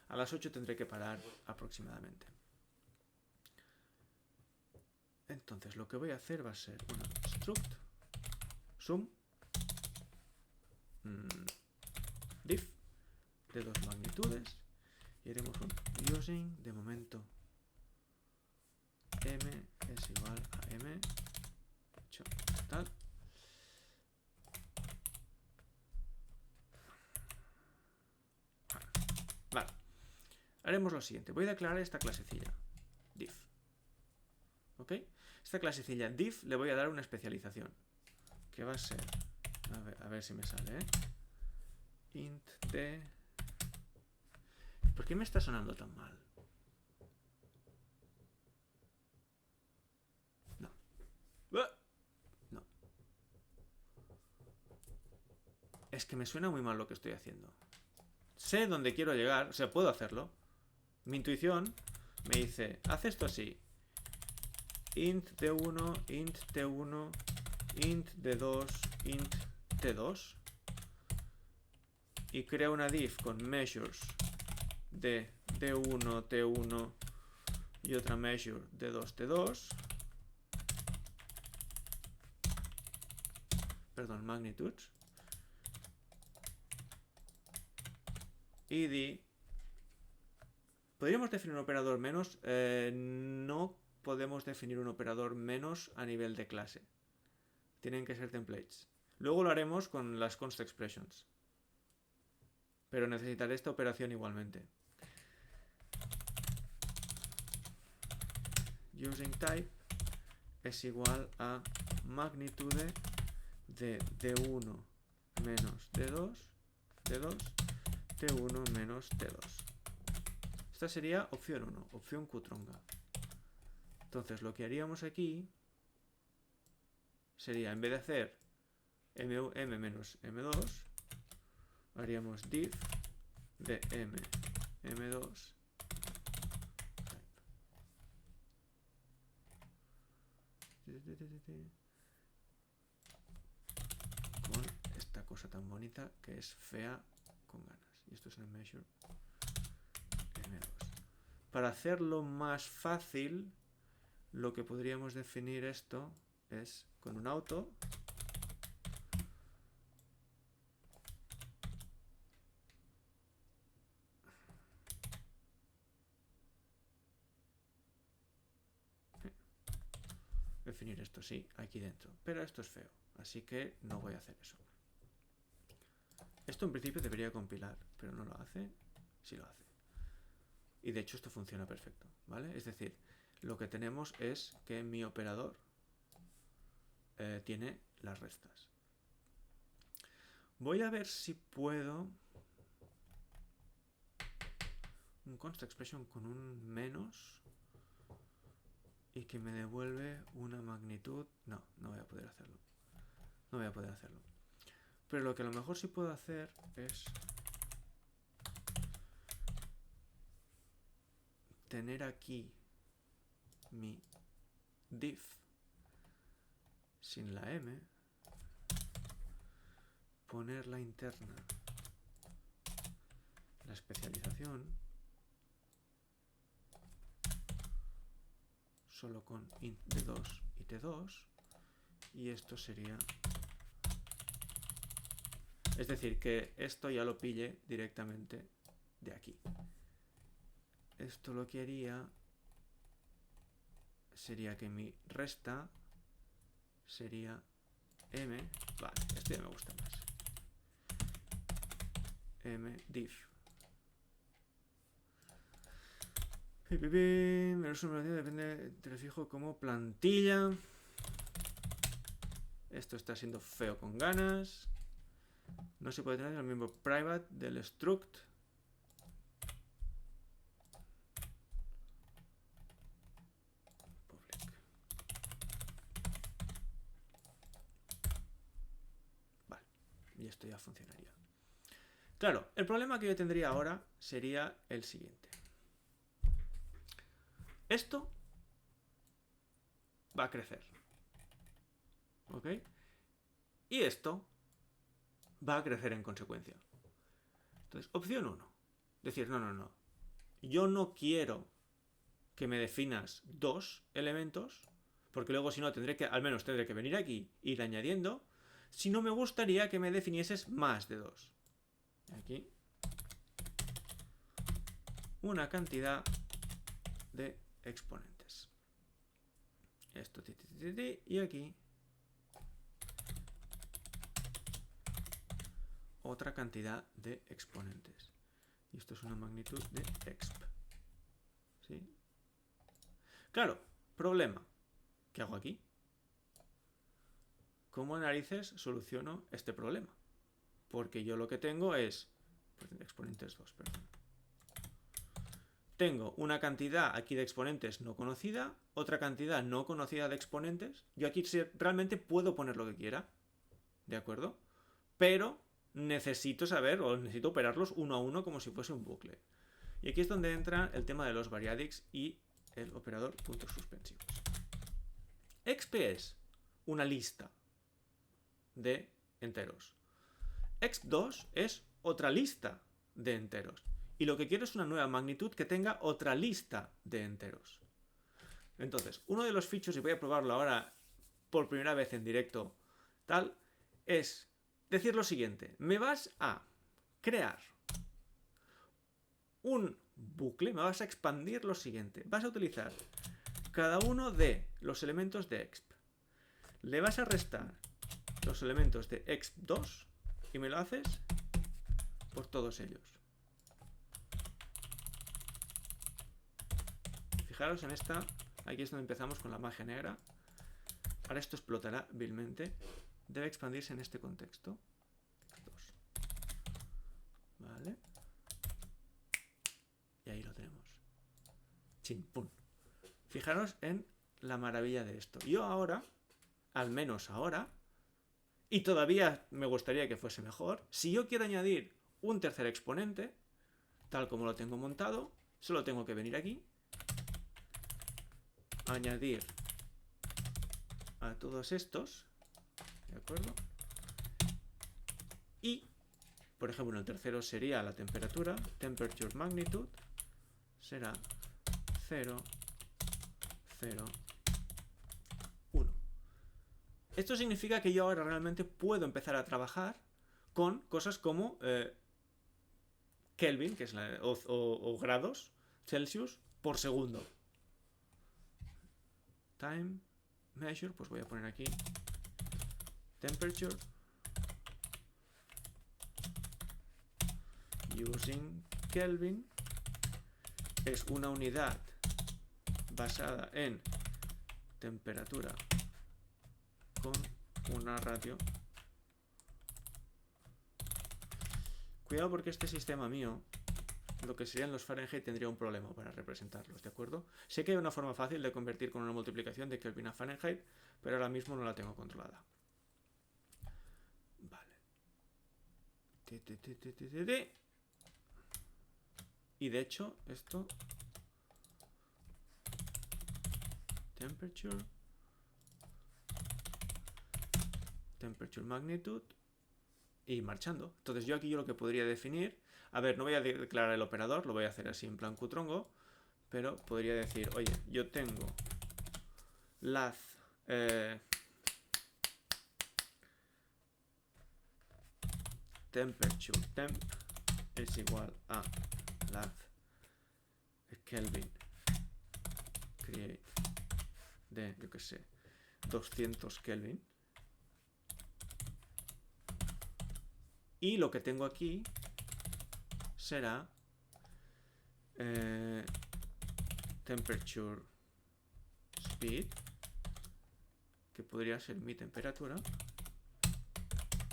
A las 8 tendré que parar aproximadamente. Entonces lo que voy a hacer va a ser una struct sum diff de 2 magnitudes y haremos un using de momento m es igual a m hecho tal. Vale. Haremos lo siguiente. Voy a declarar esta clasecilla diff. ¿Ok? Esta clasecilla diff le voy a dar una especialización que va a ser, a ver si me sale, int d. ¿Por qué me está sonando tan mal? No. No. Es que me suena muy mal lo que estoy haciendo. Sé dónde quiero llegar, o sea, puedo hacerlo. Mi intuición me dice, haz esto así. Int d1, int t1, int d2, int t2. Y crea una div con measures de d1, t1 y otra measure de 2, t2. Perdón, magnitudes. Y di... ¿Podríamos definir un operador menos? No podemos definir un operador menos a nivel de clase. Tienen que ser templates. Luego lo haremos con las const expressions. Pero necesitaré esta operación igualmente. Using type es igual a magnitude de D1 menos D2, T1 menos T2. Esta sería opción 1, opción cutronga. Entonces lo que haríamos aquí sería, en vez de hacer M menos M2, haríamos div de M2 con esta cosa tan bonita que es fea con ganas. Y esto es el measure M2. Para hacerlo más fácil, lo que podríamos definir esto es con un auto definir esto, sí, aquí dentro, pero esto es feo, así que no voy a hacer eso. Esto en principio debería compilar, pero no lo hace. Sí lo hace. Y de hecho esto funciona perfecto, ¿vale? Es decir, lo que tenemos es que mi operador tiene las restas. Voy a ver si puedo un const expression con un menos y que me devuelve una magnitud. No, no voy a poder hacerlo. No voy a poder hacerlo. Pero lo que a lo mejor sí puedo hacer es tener aquí mi div sin la m, poner la interna, la especialización, solo con int d2 y t2, y esto sería... Es decir, que esto ya lo pille directamente de aquí. Esto lo que haría sería que mi resta sería m, vale, esto ya me gusta más, m div. Menos numeración depende, te lo fijo como plantilla. Esto está siendo feo con ganas. No se puede tener el miembro private del struct. Public. Vale, y esto ya funcionaría. Claro, el problema que yo tendría ahora sería el siguiente. Esto va a crecer. ¿Ok? Y esto va a crecer en consecuencia. Entonces, opción 1. Decir, no. Yo no quiero que me definas 2 elementos, porque luego si no al menos tendré que venir aquí e ir añadiendo. Si no, me gustaría que me definieses más de 2. Aquí. Una cantidad de exponentes. Esto, y aquí otra cantidad de exponentes. Y esto es una magnitud de exp. ¿Sí? Claro, problema. ¿Qué hago aquí? ¿Cómo narices soluciono este problema? Porque yo lo que tengo es... exponentes 2, perdón. Tengo una cantidad aquí de exponentes no conocida, otra cantidad no conocida de exponentes. Yo aquí realmente puedo poner lo que quiera, ¿de acuerdo? Pero necesito saber o necesito operarlos uno a uno como si fuese un bucle. Y aquí es donde entra el tema de los variadics y el operador puntos suspensivos. exp es una lista de enteros. exp2 es otra lista de enteros. Y lo que quiero es una nueva magnitud que tenga otra lista de enteros. Entonces, uno de los features, y voy a probarlo ahora por primera vez en directo, tal, es decir lo siguiente. Me vas a crear un bucle, me vas a expandir lo siguiente. Vas a utilizar cada uno de los elementos de exp. Le vas a restar los elementos de exp2 y me lo haces por todos ellos. Fijaros en esta, aquí es donde empezamos con la magia negra. Ahora esto explotará vilmente. Debe expandirse en este contexto. 2. Vale. Y ahí lo tenemos. Chin, pum. Fijaros en la maravilla de esto. Yo ahora, al menos ahora, y todavía me gustaría que fuese mejor, si yo quiero añadir un tercer exponente, tal como lo tengo montado, solo tengo que venir aquí, añadir a todos estos, ¿de acuerdo? Y, por ejemplo, el tercero sería la temperatura, temperature magnitude, será 0, 0, 1. Esto significa que yo ahora realmente puedo empezar a trabajar con cosas como Kelvin, que es o grados Celsius por segundo. Time measure, pues voy a poner aquí temperature using Kelvin. Es una unidad basada en temperatura con una radio. Cuidado porque este sistema mío, lo que serían los Fahrenheit, tendría un problema para representarlos, ¿de acuerdo? Sé que hay una forma fácil de convertir con una multiplicación de Kelvin a Fahrenheit, pero ahora mismo no la tengo controlada. Vale. Y de hecho, esto... Temperature magnitude y marchando. Entonces yo aquí lo que podría definir, a ver, no voy a declarar el operador, lo voy a hacer así en plan cutrongo, pero podría decir, oye, yo tengo laz temperature temp es igual a laz Kelvin create de, yo que sé, 200 Kelvin. Y lo que tengo aquí será temperature speed, que podría ser mi temperatura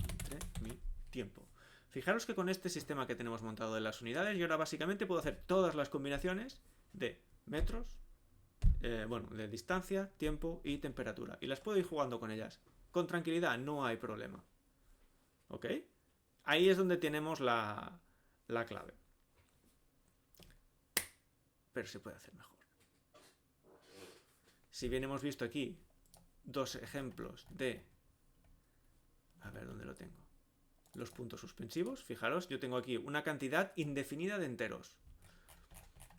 entre mi tiempo. Fijaros que con este sistema que tenemos montado de las unidades, yo ahora básicamente puedo hacer todas las combinaciones de metros, bueno, de distancia, tiempo y temperatura. Y las puedo ir jugando con ellas. Con tranquilidad, no hay problema. ¿Ok? Ahí es donde tenemos la clave. Pero se puede hacer mejor. Si bien hemos visto aquí dos ejemplos de... A ver, ¿dónde lo tengo? Los puntos suspensivos. Fijaros, yo tengo aquí una cantidad indefinida de enteros.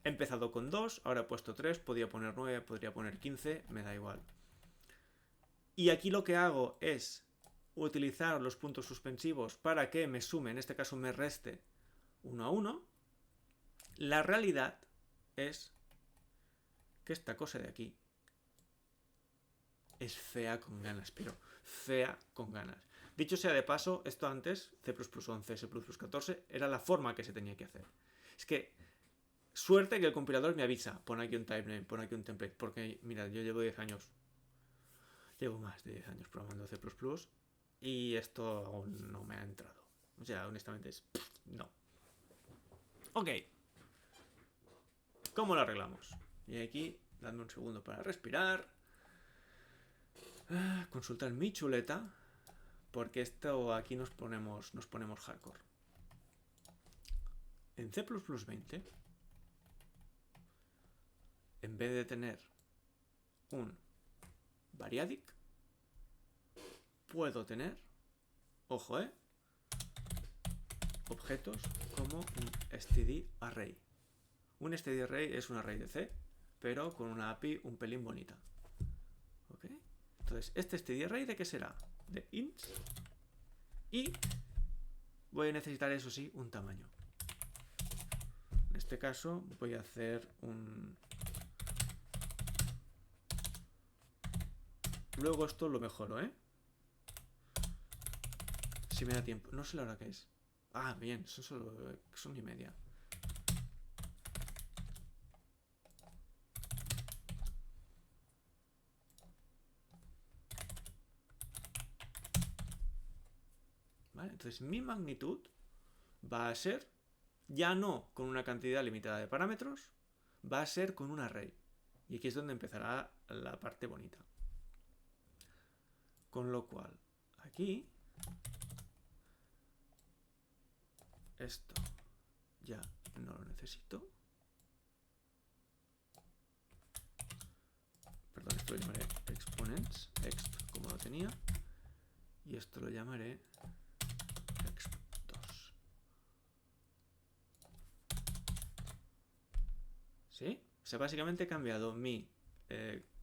He empezado con 2, ahora he puesto 3, podría poner 9, podría poner 15, me da igual. Y aquí lo que hago es utilizar los puntos suspensivos para que me sume, en este caso me reste 1 a 1. La realidad es que esta cosa de aquí es fea con ganas, pero fea con ganas. Dicho sea de paso, esto antes, C++11, C++14, era la forma que se tenía que hacer. Es que, suerte que el compilador me avisa, pon aquí un typename, pon aquí un template, porque, mirad, yo llevo 10 años, llevo más de 10 años programando C++, y esto aún no me ha entrado. O sea, honestamente es... no. Ok. ¿Cómo lo arreglamos? Y aquí, dando un segundo para respirar. Consultar mi chuleta. Porque esto aquí nos ponemos hardcore. En C++20, en vez de tener un variadic, puedo tener, ojo, objetos como un stdarray. Un stdarray es un array de C, pero con una API un pelín bonita. ¿Ok? Entonces, ¿este stdarray de qué será? De ints. Y voy a necesitar, eso sí, un tamaño. En este caso voy a hacer un... Luego esto lo mejoro, Si me da tiempo. No sé la hora que es. Ah, bien, son 1:30. Vale, entonces mi magnitud va a ser, ya no con una cantidad limitada de parámetros, va a ser con un array. Y aquí es donde empezará la parte bonita. Con lo cual, aquí, esto ya no lo necesito. Perdón, esto lo llamaré exponents, exp como lo tenía. Y esto lo llamaré exp2. ¿Sí? O sea, básicamente he cambiado mi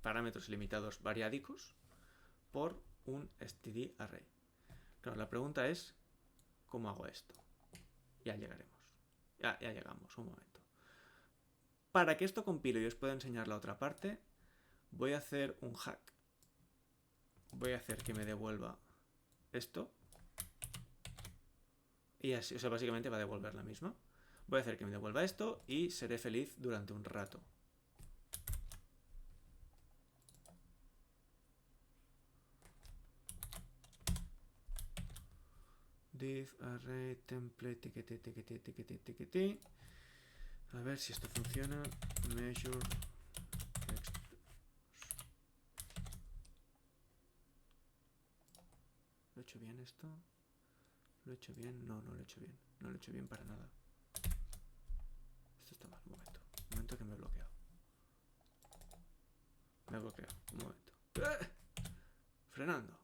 parámetros ilimitados variádicos por un std array. Claro, la pregunta es, ¿cómo hago esto? Ya llegaremos. Ya llegamos, un momento. Para que esto compile y os pueda enseñar la otra parte, voy a hacer un hack. Voy a hacer que me devuelva esto. Y así, o sea, básicamente va a devolver la misma. Voy a hacer que me devuelva esto y seré feliz durante un rato. Div array template tiquete. A ver si esto funciona. Measure exp. ¿Lo he hecho bien esto? ¿Lo he hecho bien? No, no lo he hecho bien. No lo he hecho bien para nada. Esto está mal. Un momento. Un momento que me he bloqueado. Me he bloqueado. Un momento. ¡Ah! Frenando.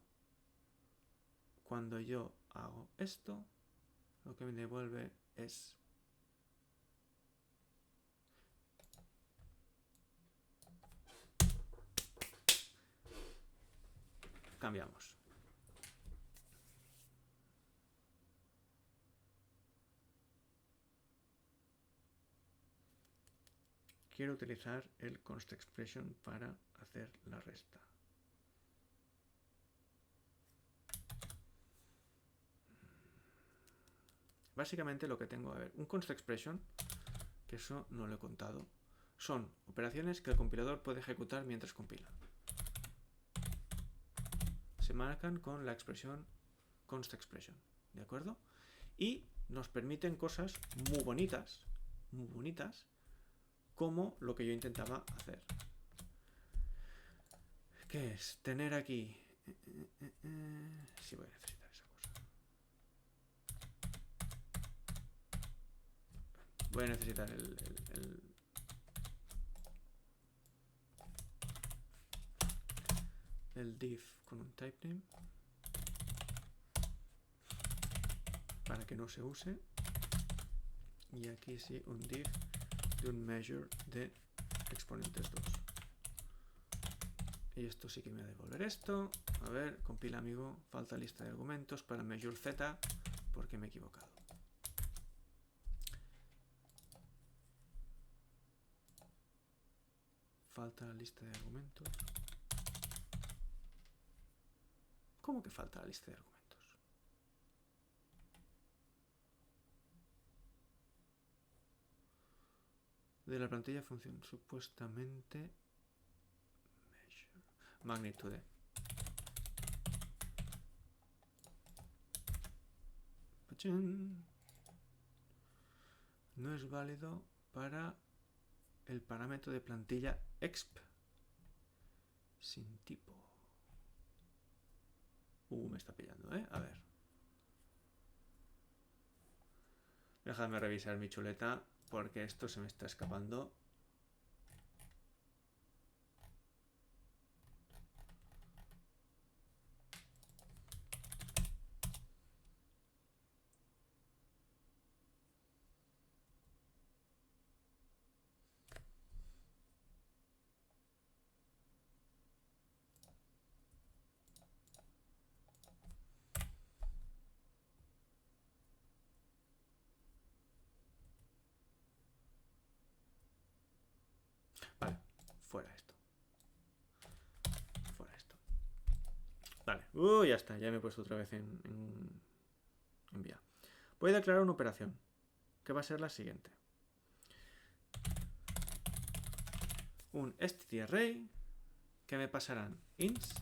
Cuando yo hago esto, lo que me devuelve es... Cambiamos. Quiero utilizar el const expression para hacer la resta. Básicamente lo que tengo, a ver, un const expression, que eso no lo he contado, son operaciones que el compilador puede ejecutar mientras compila. Se marcan con la expresión const expression, ¿de acuerdo? Y nos permiten cosas muy bonitas, como lo que yo intentaba hacer. ¿Qué es? Tener aquí... Sí, voy a necesitar esa cosa. Voy a necesitar el div con un type name para que no se use. Y aquí sí un div de un measure de exponentes 2. Y esto sí que me va a devolver esto. A ver, compila amigo, falta lista de argumentos para measure z porque me he equivocado. Falta la lista de argumentos. ¿Cómo que falta la lista de argumentos? De la plantilla función supuestamente measure magnitude. No es válido para el parámetro de plantilla exp sin tipo. Me está pillando, ¿eh? A ver. Déjame revisar mi chuleta porque esto se me está escapando. Vale, fuera esto. Fuera esto. Vale, ya está, ya me he puesto otra vez en envía. Voy a declarar una operación, que va a ser la siguiente. Un stdarray, que me pasarán ints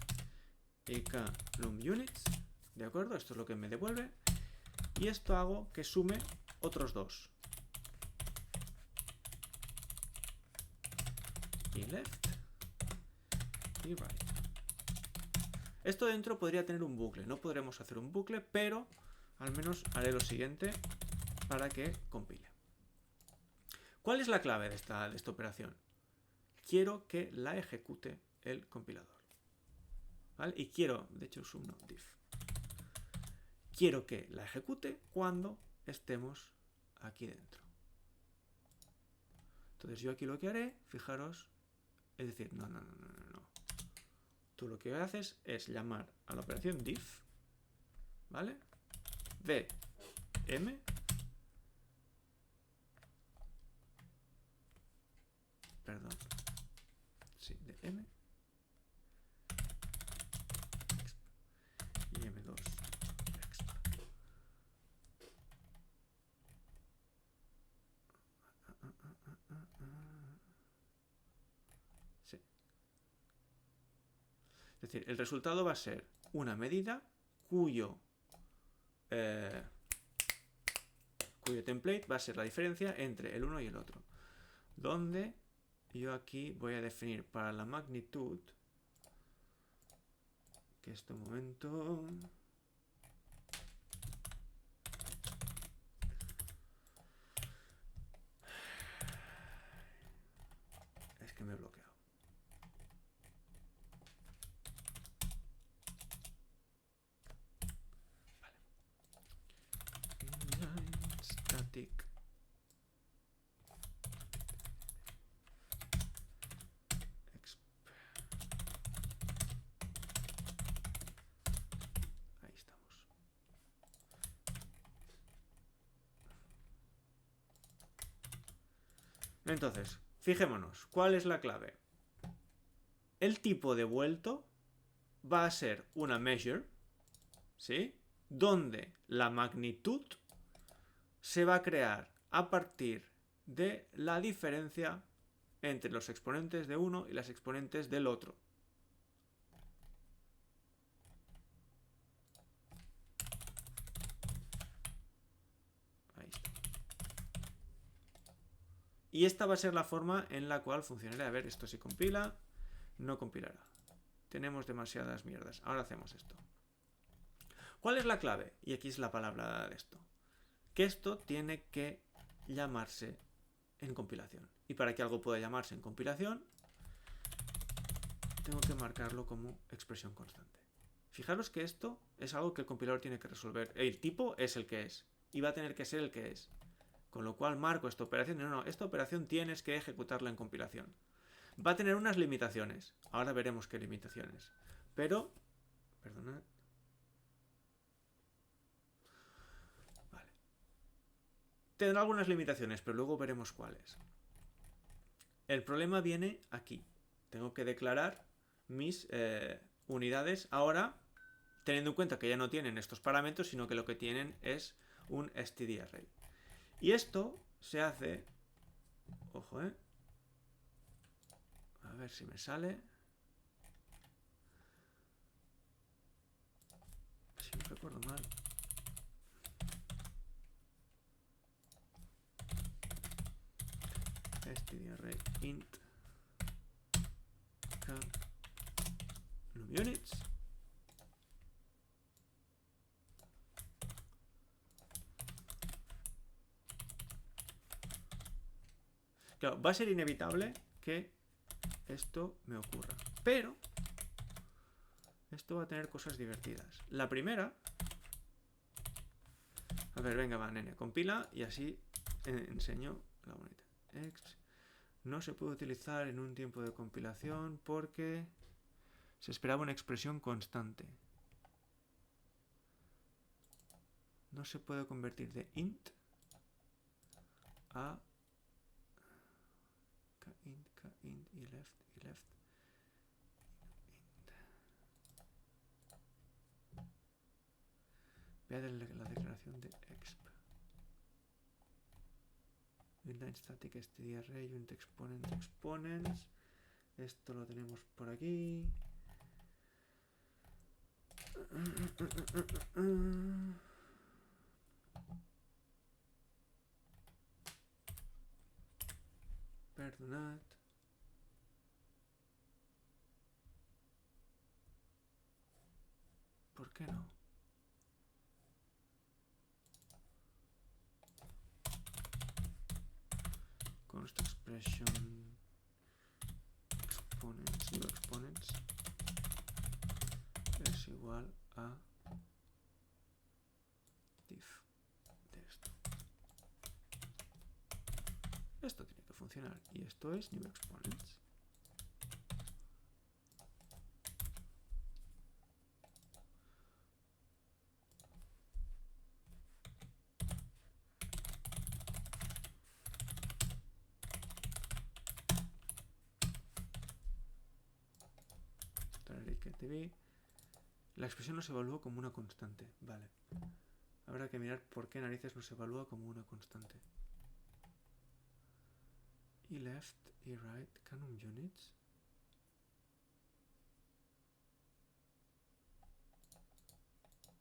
y k_num_units, ¿de acuerdo? Esto es lo que me devuelve. Y esto hago que sume otros dos. Y left y right. Esto dentro podría tener un bucle. No podremos hacer un bucle, pero al menos haré lo siguiente para que compile. ¿Cuál es la clave de esta operación? Quiero que la ejecute el compilador. ¿Vale? Y quiero, de hecho, subno diff. Quiero que la ejecute cuando estemos aquí dentro. Entonces yo aquí lo que haré, fijaros, es decir, no. Tú lo que haces es llamar a la operación diff, ¿vale? De m, perdón, sí, de m y m2 exp. Sí. Es decir, el resultado va a ser una medida cuyo template va a ser la diferencia entre el uno y el otro. Donde yo aquí voy a definir para la magnitud, que este momento... Es que me he bloqueado. Vale. Inline static. Ahí estamos. Entonces, fijémonos, ¿cuál es la clave? El tipo devuelto va a ser una measure, ¿sí? Donde la magnitud se va a crear a partir de la diferencia entre los exponentes de uno y las exponentes del otro. Ahí está. Y esta va a ser la forma en la cual funcionará. A ver, esto si compila, no compilará. Tenemos demasiadas mierdas. Ahora hacemos esto. ¿Cuál es la clave? Y aquí es la palabra de esto. Que esto tiene que llamarse en compilación. Y para que algo pueda llamarse en compilación, tengo que marcarlo como expresión constante. Fijaros que esto es algo que el compilador tiene que resolver. El tipo es el que es. Y va a tener que ser el que es. Con lo cual marco esta operación. No, esta operación tienes que ejecutarla en compilación. Va a tener unas limitaciones. Ahora veremos qué limitaciones. Pero, perdonad. Vale. Tendrá algunas limitaciones, pero luego veremos cuáles. El problema viene aquí. Tengo que declarar mis unidades ahora, teniendo en cuenta que ya no tienen estos parámetros, sino que lo que tienen es un stdarray. Y esto se hace... Ojo, a ver si me sale. Si no recuerdo mal. Stdarray int k_num_units. Claro, va a ser inevitable que esto me ocurra. Pero esto va a tener cosas divertidas. La primera... A ver, venga, va, nene, compila y así enseño la bonita. No se puede utilizar en un tiempo de compilación porque se esperaba una expresión constante. No se puede convertir de int a kint y left. Voy a darle la declaración declaración de exp. Inline static stdarray, unit exponent exponents. Esto lo tenemos por aquí. Perdonad. ¿Por qué no? Const expression exponents, new exponents es igual a diff de esto. Esto tiene que funcionar y esto es new exponents. La expresión no se evalúa como una constante. Vale. Habrá que mirar por qué narices no se evalúa como una constante. Y left y right canon units.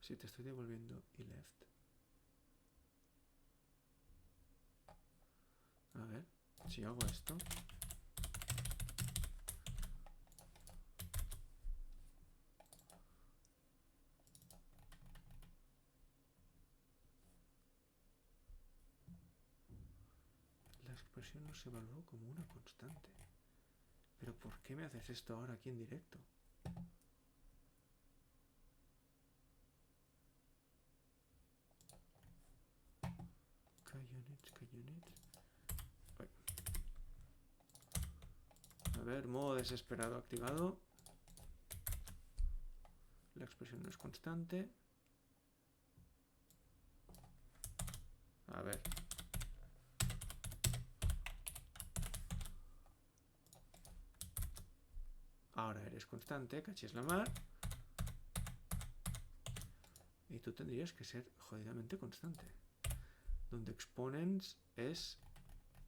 Si te estoy devolviendo y left. A ver, si hago esto. La expresión no se evaluó como una constante. ¿Pero por qué me haces esto ahora aquí en directo? K-units. A ver, modo desesperado activado. La expresión no es constante. A ver. Ahora eres constante, cachis la mar. Y tú tendrías que ser jodidamente constante. Donde exponents es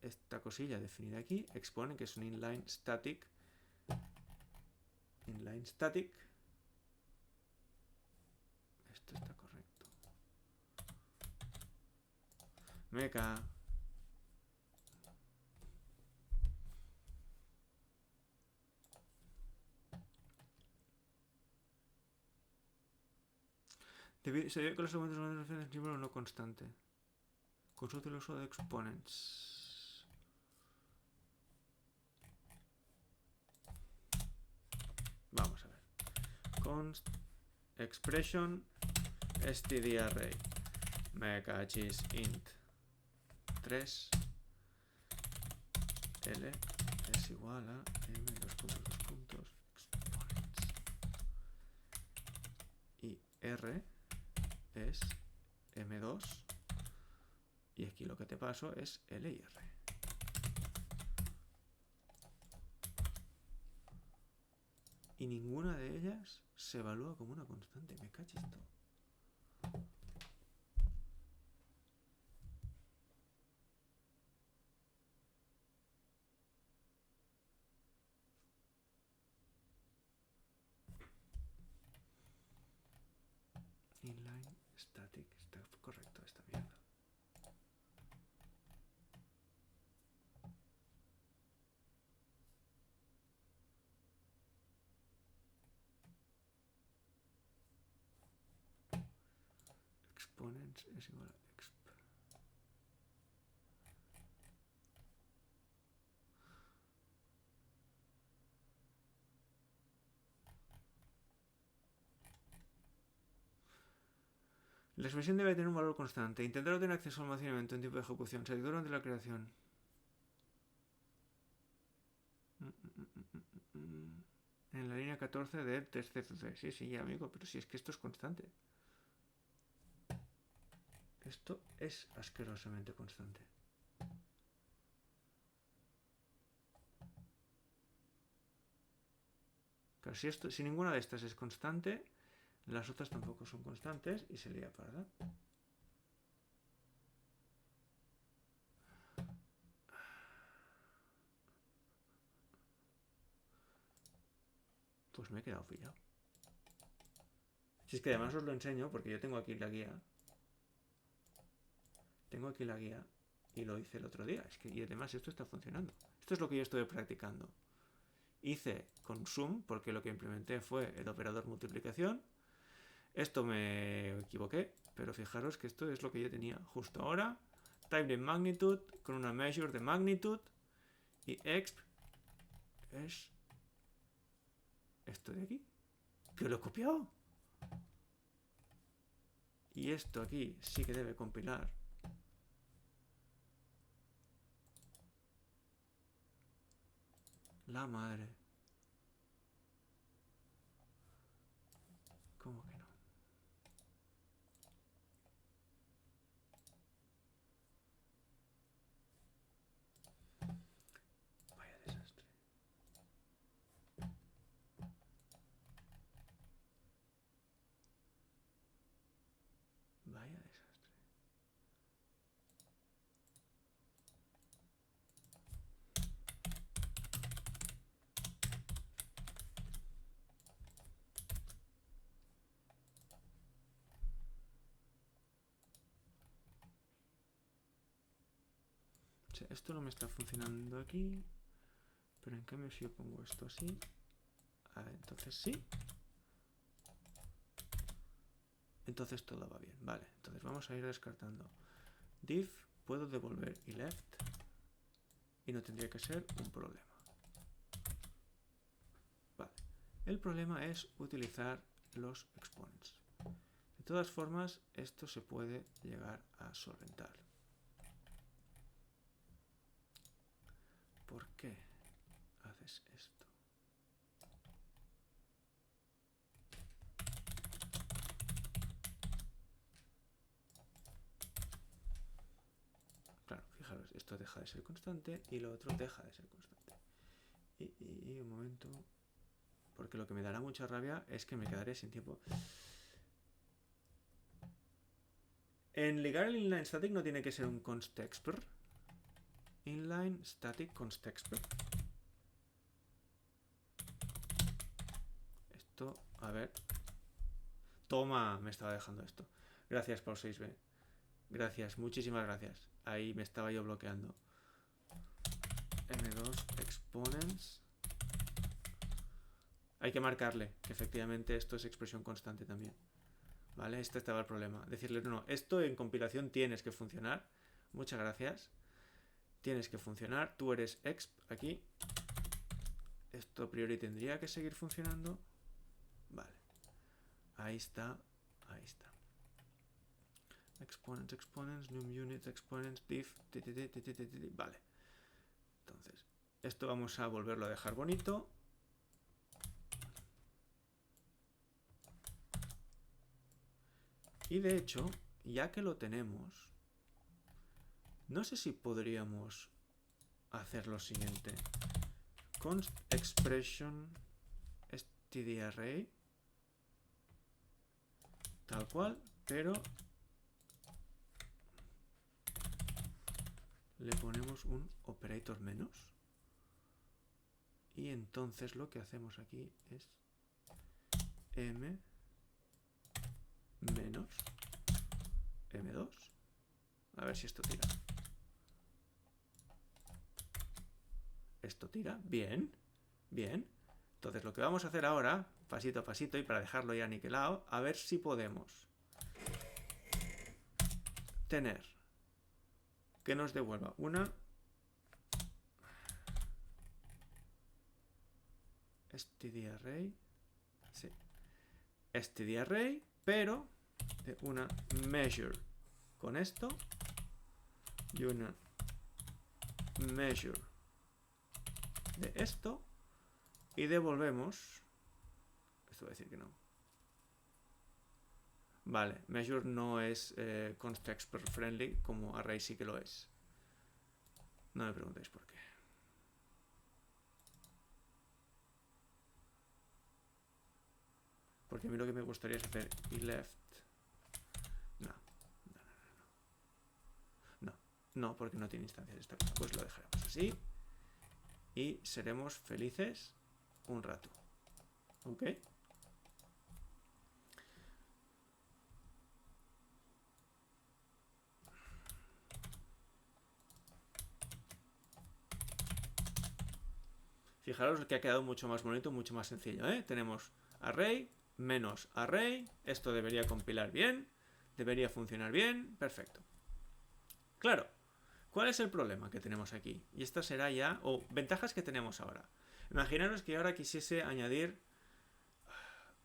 esta cosilla definida aquí. Exponent, que es un inline static. Inline static. Esto está correcto. Meca. Se ve que los argumentos son un símbolo no constante. Consulte el uso de exponents. Vamos a ver. Const expression stdarray. Me cachis int 3 L es igual a m exponents. Y R es M2 y aquí lo que te paso es L y R. Y ninguna de ellas se evalúa como una constante. Me cachis todo. Inline static. Está correcto esta mierda. Exponents es igual a exp. La expresión debe tener un valor constante. Intentar obtener acceso al almacenamiento en tiempo de ejecución. Se durante la creación. En la línea 14 de testcc. Sí, amigo, pero si es que esto es constante. Esto es asquerosamente constante. Claro, si ninguna de estas es constante, las otras tampoco son constantes y se lía parda. Pues me he quedado pillado. Si es que además os lo enseño porque yo tengo aquí la guía. Tengo aquí la guía y lo hice el otro día. Es que, y además esto está funcionando. Esto es lo que yo estuve practicando. Hice con sum porque lo que implementé fue el operador multiplicación. Esto me equivoqué, pero fijaros que esto es lo que yo tenía justo ahora. Type de magnitude con una measure de magnitud y exp es esto de aquí, que lo he copiado. Y esto aquí sí que debe compilar. La madre. ¿Cómo que no? Vaya desastre. Vaya desastre. O sea, esto no me está funcionando aquí. Pero en cambio si yo pongo esto así. Entonces sí. Entonces todo va bien. Vale, entonces vamos a ir descartando. Div puedo devolver y left. Y no tendría que ser un problema. Vale. El problema es utilizar los exponents. De todas formas, esto se puede llegar a solventar. ¿Por qué haces esto? Claro, fijaros, esto deja de ser constante y lo otro deja de ser constante. Y un momento, porque lo que me dará mucha rabia es que me quedaré sin tiempo. En ligar el inline static no tiene que ser un constexpr. Inline static constexpr. Esto, a ver. Toma, me estaba dejando esto. Gracias por 6B. Gracias, muchísimas gracias. Ahí me estaba yo bloqueando. M2 exponents. Hay que marcarle que efectivamente esto es expresión constante también. ¿Vale? Este estaba el problema. Decirle, no, esto en compilación tienes que funcionar. Muchas gracias. Tienes que funcionar. Tú eres exp aquí. Esto a priori tendría que seguir funcionando. Vale. Ahí está. Ahí está. Exponents, exponents, num unit, exponents, div. Vale. Entonces, esto vamos a volverlo a dejar bonito. Y de hecho, ya que lo tenemos, no sé si podríamos hacer lo siguiente. Const expression stdarray tal cual, pero le ponemos un operator menos y entonces lo que hacemos aquí es m menos m2. A ver si esto tira. Esto tira. Bien. Bien. Entonces lo que vamos a hacer ahora, pasito a pasito y para dejarlo ya aniquilado, a ver si podemos tener que nos devuelva una stdarray. Sí. stdarray, pero de una measure con esto y una measure de esto y devolvemos. Esto va a decir que no. Vale, measure no es constexpr friendly, como array sí que lo es. No me preguntéis por qué. Porque a mí lo que me gustaría es hacer y left. No, porque no tiene instancias esta cosa. Pues lo dejaremos así. Y seremos felices un rato. ¿Ok? Fijaros que ha quedado mucho más bonito, mucho más sencillo, ¿eh? Tenemos array menos array. Esto debería compilar bien. Debería funcionar bien. Perfecto. Claro. ¿Cuál es el problema que tenemos aquí? Y esta será ya... o ventajas que tenemos ahora. Imaginaros que ahora quisiese añadir...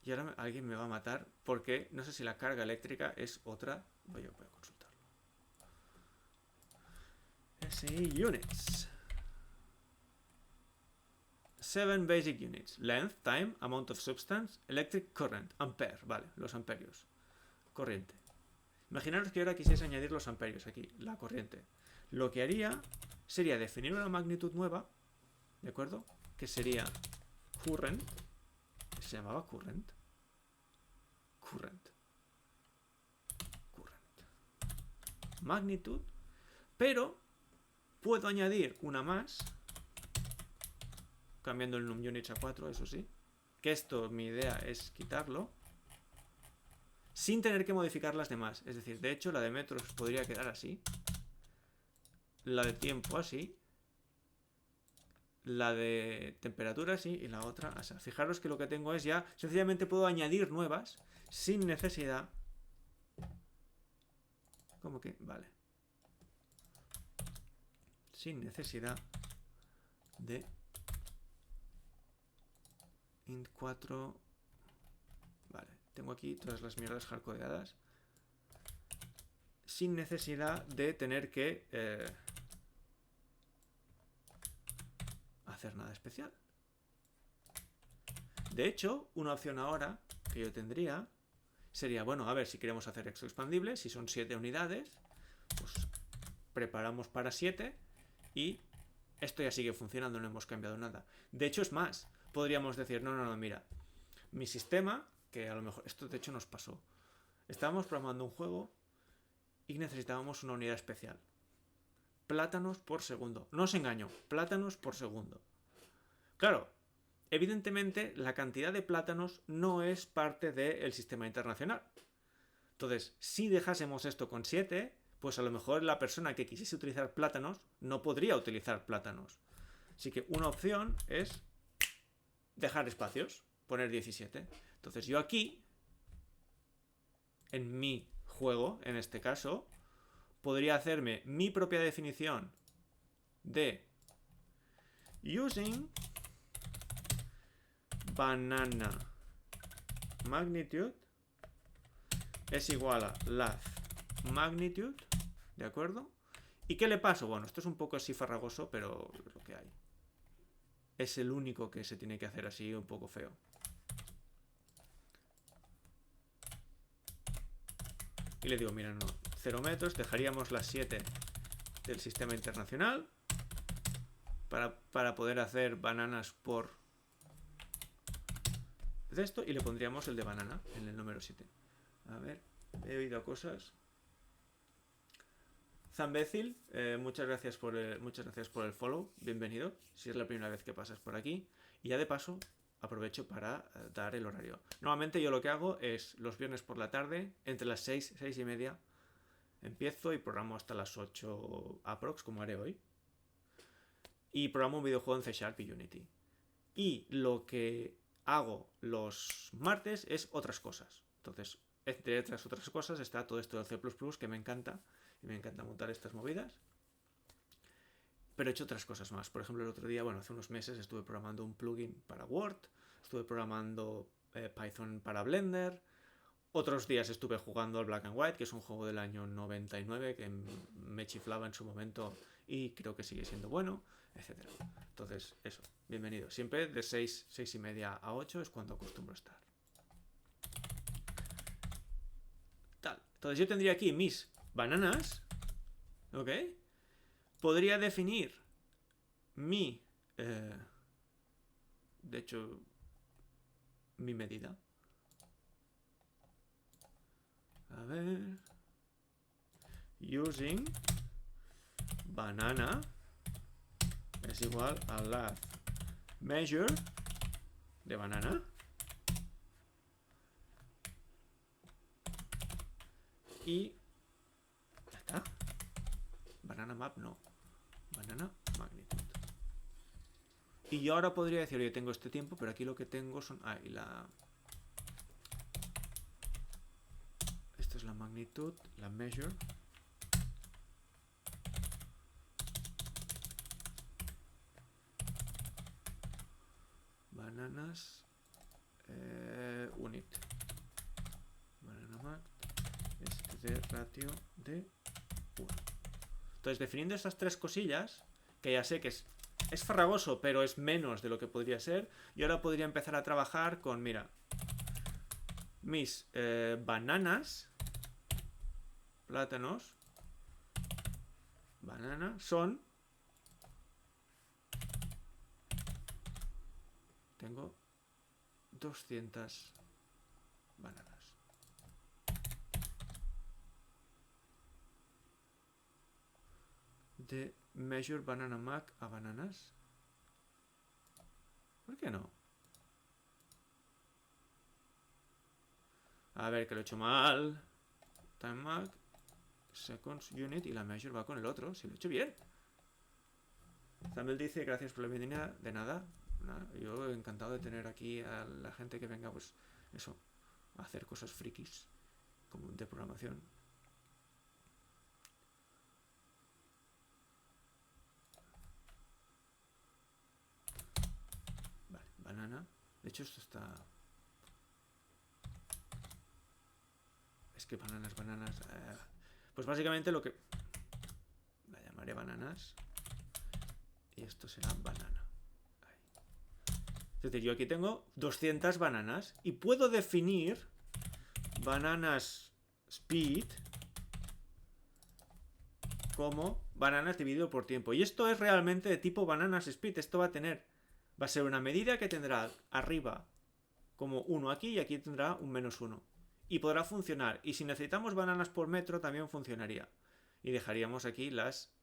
y ahora alguien me va a matar porque no sé si la carga eléctrica es otra. Voy a consultarlo. SI units. 7 basic units. Length, time, amount of substance, electric current, ampere. Vale, los amperios. Corriente. Imaginaros que ahora quisiese añadir los amperios aquí, la corriente. Lo que haría sería definir una magnitud nueva, ¿de acuerdo? Que sería current. Se llamaba current. Current. Magnitud. Pero puedo añadir una más, cambiando el num units a 4, eso sí. Que esto, mi idea es quitarlo, sin tener que modificar las demás. Es decir, de hecho, la de metros podría quedar así. La de tiempo así. La de temperatura así. Y la otra así. Fijaros que lo que tengo es ya... sencillamente puedo añadir nuevas sin necesidad... ¿Cómo que? Vale. Sin necesidad de... int 4... Vale. Tengo aquí todas las mierdas hardcodeadas. Sin necesidad de tener que... hacer nada especial. De hecho, una opción ahora que yo tendría sería, bueno, a ver, si queremos hacer esto expandible, si son 7 unidades, pues preparamos para 7 y esto ya sigue funcionando, no hemos cambiado nada. De hecho, es más, podríamos decir, no, mira, mi sistema, que a lo mejor, esto de hecho nos pasó, estábamos programando un juego y necesitábamos una unidad especial. Plátanos por segundo. No os engaño, plátanos por segundo. Claro, evidentemente la cantidad de plátanos no es parte del sistema internacional. Entonces, si dejásemos esto con 7, pues a lo mejor la persona que quisiese utilizar plátanos no podría utilizar plátanos. Así que una opción es dejar espacios, poner 17. Entonces yo aquí, en mi juego, en este caso, podría hacerme mi propia definición de using banana magnitude es igual a length magnitude, ¿de acuerdo? ¿Y qué le paso? Bueno, esto es un poco así farragoso, pero es lo que hay. Es el único que se tiene que hacer así un poco feo. Y le digo, mira, no, 0 metros, dejaríamos las 7 del sistema internacional para poder hacer bananas por de esto y le pondríamos el de banana en el número 7. A ver, he oído cosas. Zambécil, muchas gracias por el follow, bienvenido, si es la primera vez que pasas por aquí. Y ya de paso, aprovecho para dar el horario. Normalmente yo lo que hago es los viernes por la tarde, entre las 6 y media, empiezo y programo hasta las 8 aprox, como haré hoy. Y programo un videojuego en C# y Unity. Y lo que hago los martes es otras cosas. Entonces, entre otras cosas está todo esto del C++, que me encanta. Y me encanta montar estas movidas. Pero he hecho otras cosas más. Por ejemplo, el otro día, bueno, hace unos meses estuve programando un plugin para Word. Estuve programando Python para Blender. Otros días estuve jugando al Black and White, que es un juego del año 99 que me chiflaba en su momento y creo que sigue siendo bueno, etc. Entonces, eso, bienvenido. Siempre de 6 y media a 8 es cuando acostumbro estar. Tal. Entonces yo tendría aquí mis bananas, ¿ok? Podría definir mi, de hecho, mi medida. A ver, using banana es igual a length measure de banana, y ya está. Banana map no. Banana magnitud. Y yo ahora podría decir, oye, tengo este tiempo, pero aquí lo que tengo son... Ah, y la... Esto es la magnitud, la measure. Bananas... unit. Banana map es de ratio de 1. Entonces, definiendo estas tres cosillas, que ya sé que es farragoso, pero es menos de lo que podría ser, yo ahora podría empezar a trabajar con, mira, mis bananas, plátanos, banana, son... Tengo 200 bananas. De measure banana mac a bananas. ¿Por qué no? A ver, que lo he hecho mal. Time mac, seconds unit y la measure va con el otro. Si lo he hecho bien. Samuel dice, gracias por la bienvenida. De nada. Yo encantado de tener aquí a la gente que venga, pues, eso, a hacer cosas frikis como de programación. Vale, banana. De hecho, esto está... Es que bananas... Pues básicamente lo que... La llamaré bananas. Y esto será banana. Es decir, yo aquí tengo 200 bananas y puedo definir bananas speed como bananas dividido por tiempo. Y esto es realmente de tipo bananas speed. Esto va a ser una medida que tendrá arriba como 1 aquí y aquí tendrá un -1. Y podrá funcionar. Y si necesitamos bananas por metro también funcionaría. Y dejaríamos aquí las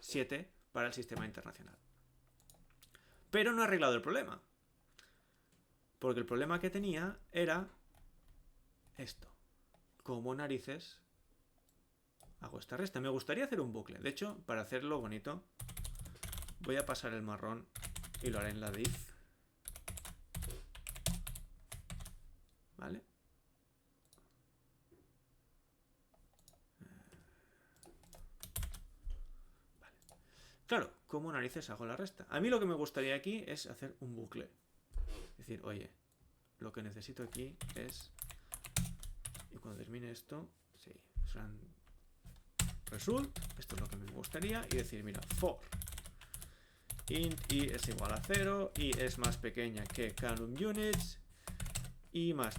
7 para el sistema internacional. Pero no he arreglado el problema. Porque el problema que tenía era esto. ¿Cómo narices hago esta resta? Me gustaría hacer un bucle. De hecho, para hacerlo bonito, voy a pasar el marrón y lo haré en la div. ¿Vale? Claro, ¿cómo narices hago la resta? A mí lo que me gustaría aquí es hacer un bucle. Es decir, oye, lo que necesito aquí es... Y cuando termine esto, sí, serán result, esto es lo que me gustaría, y decir, mira, for int i es igual a 0, y es más pequeña que canum units, y más.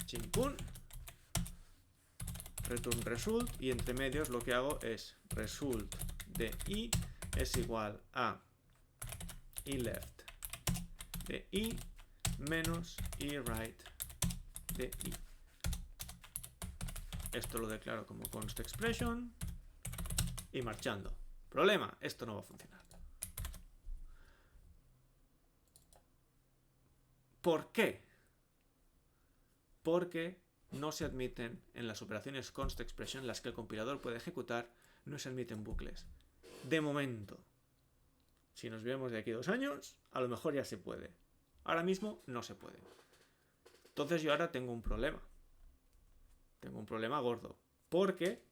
Chimpún, return result, y entre medios lo que hago es result de i es igual a i left de i menos i right de i. Esto lo declaro como const expression y marchando. Problema, esto no va a funcionar. ¿Por qué? Porque no se admiten en las operaciones const expression, las que el compilador puede ejecutar, no se admiten bucles. De momento. Si nos vemos de aquí 2 años, a lo mejor ya se puede. Ahora mismo no se puede. Entonces yo ahora tengo un problema. Tengo un problema gordo. Porque,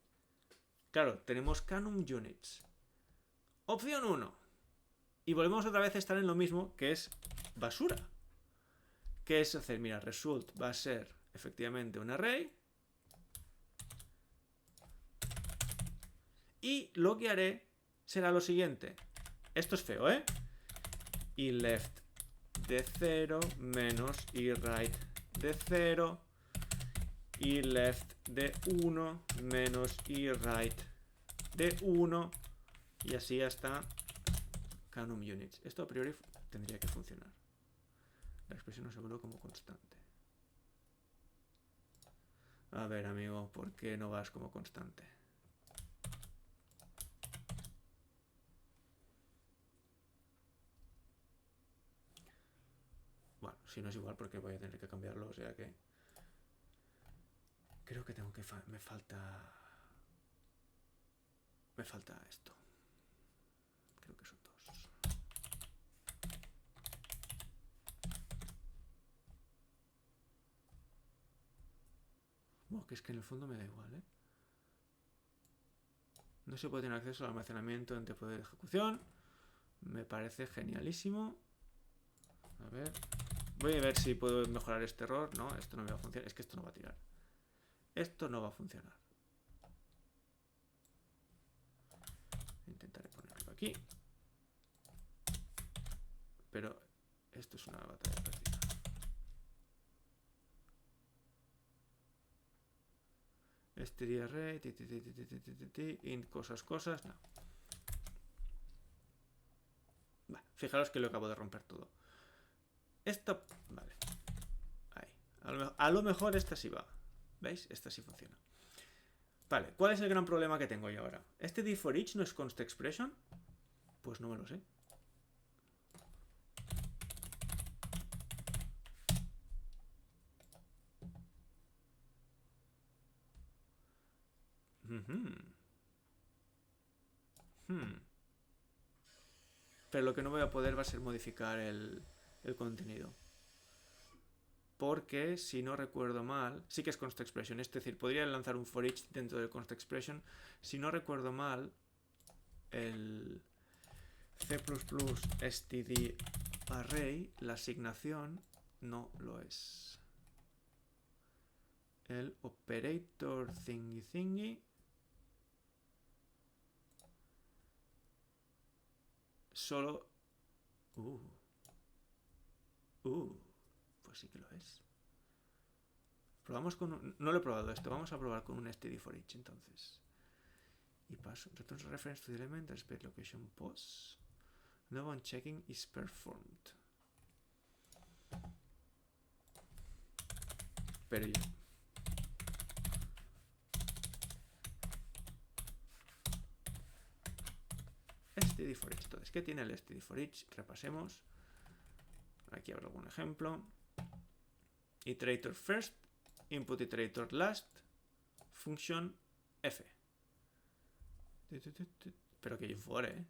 claro, tenemos canum units. Opción 1. Y volvemos otra vez a estar en lo mismo, que es basura. Que es hacer, mira, result va a ser efectivamente un array. Y lo que haré será lo siguiente. Esto es feo, ¿eh? Y left de 0 menos y right de 0. Y left de 1 menos y right de 1. Y así hasta canum units. Esto a priori tendría que funcionar. La expresión aseguró como constante. A ver, amigo, ¿por qué no vas como constante? Bueno, si no es igual porque voy a tener que cambiarlo, o sea que... Creo que tengo que... me falta... Me falta esto. Creo que son dos. Bueno, que es que en el fondo me da igual, ¿eh? No se puede tener acceso al almacenamiento en tiempo de ejecución. Me parece genialísimo. A ver. Voy a ver si puedo mejorar este error. No, esto no me va a funcionar. Es que esto no va a tirar. Esto no va a funcionar. Intentaré ponerlo aquí. Pero esto es una batalla perdida. Este array, int cosas, no. Vale, fijaros que lo acabo de romper todo. Esto, vale. Ahí. A lo mejor esta sí va. ¿Veis? Esta sí funciona. Vale, ¿cuál es el gran problema que tengo yo ahora? ¿Este div for each no es const expression? Pues no me lo sé. Pero lo que no voy a poder va a ser modificar el contenido. Porque, si no recuerdo mal, sí que es const expression. Es decir, podría lanzar un for each dentro del const expression. Si no recuerdo mal, el C++ std array, la asignación, no lo es. El operator thingy solo... pues sí que lo es. Probamos con un... No lo he probado esto. Vamos a probar con un std for each entonces. Y paso. Returns reference to the element respect location pos. No one checking is performed. Pero yo... std for each. Entonces, ¿qué tiene el std for each? Repasemos. Aquí habrá algún ejemplo. Iterator first, input iterator last, function f. Pero que hay un for, ¿eh?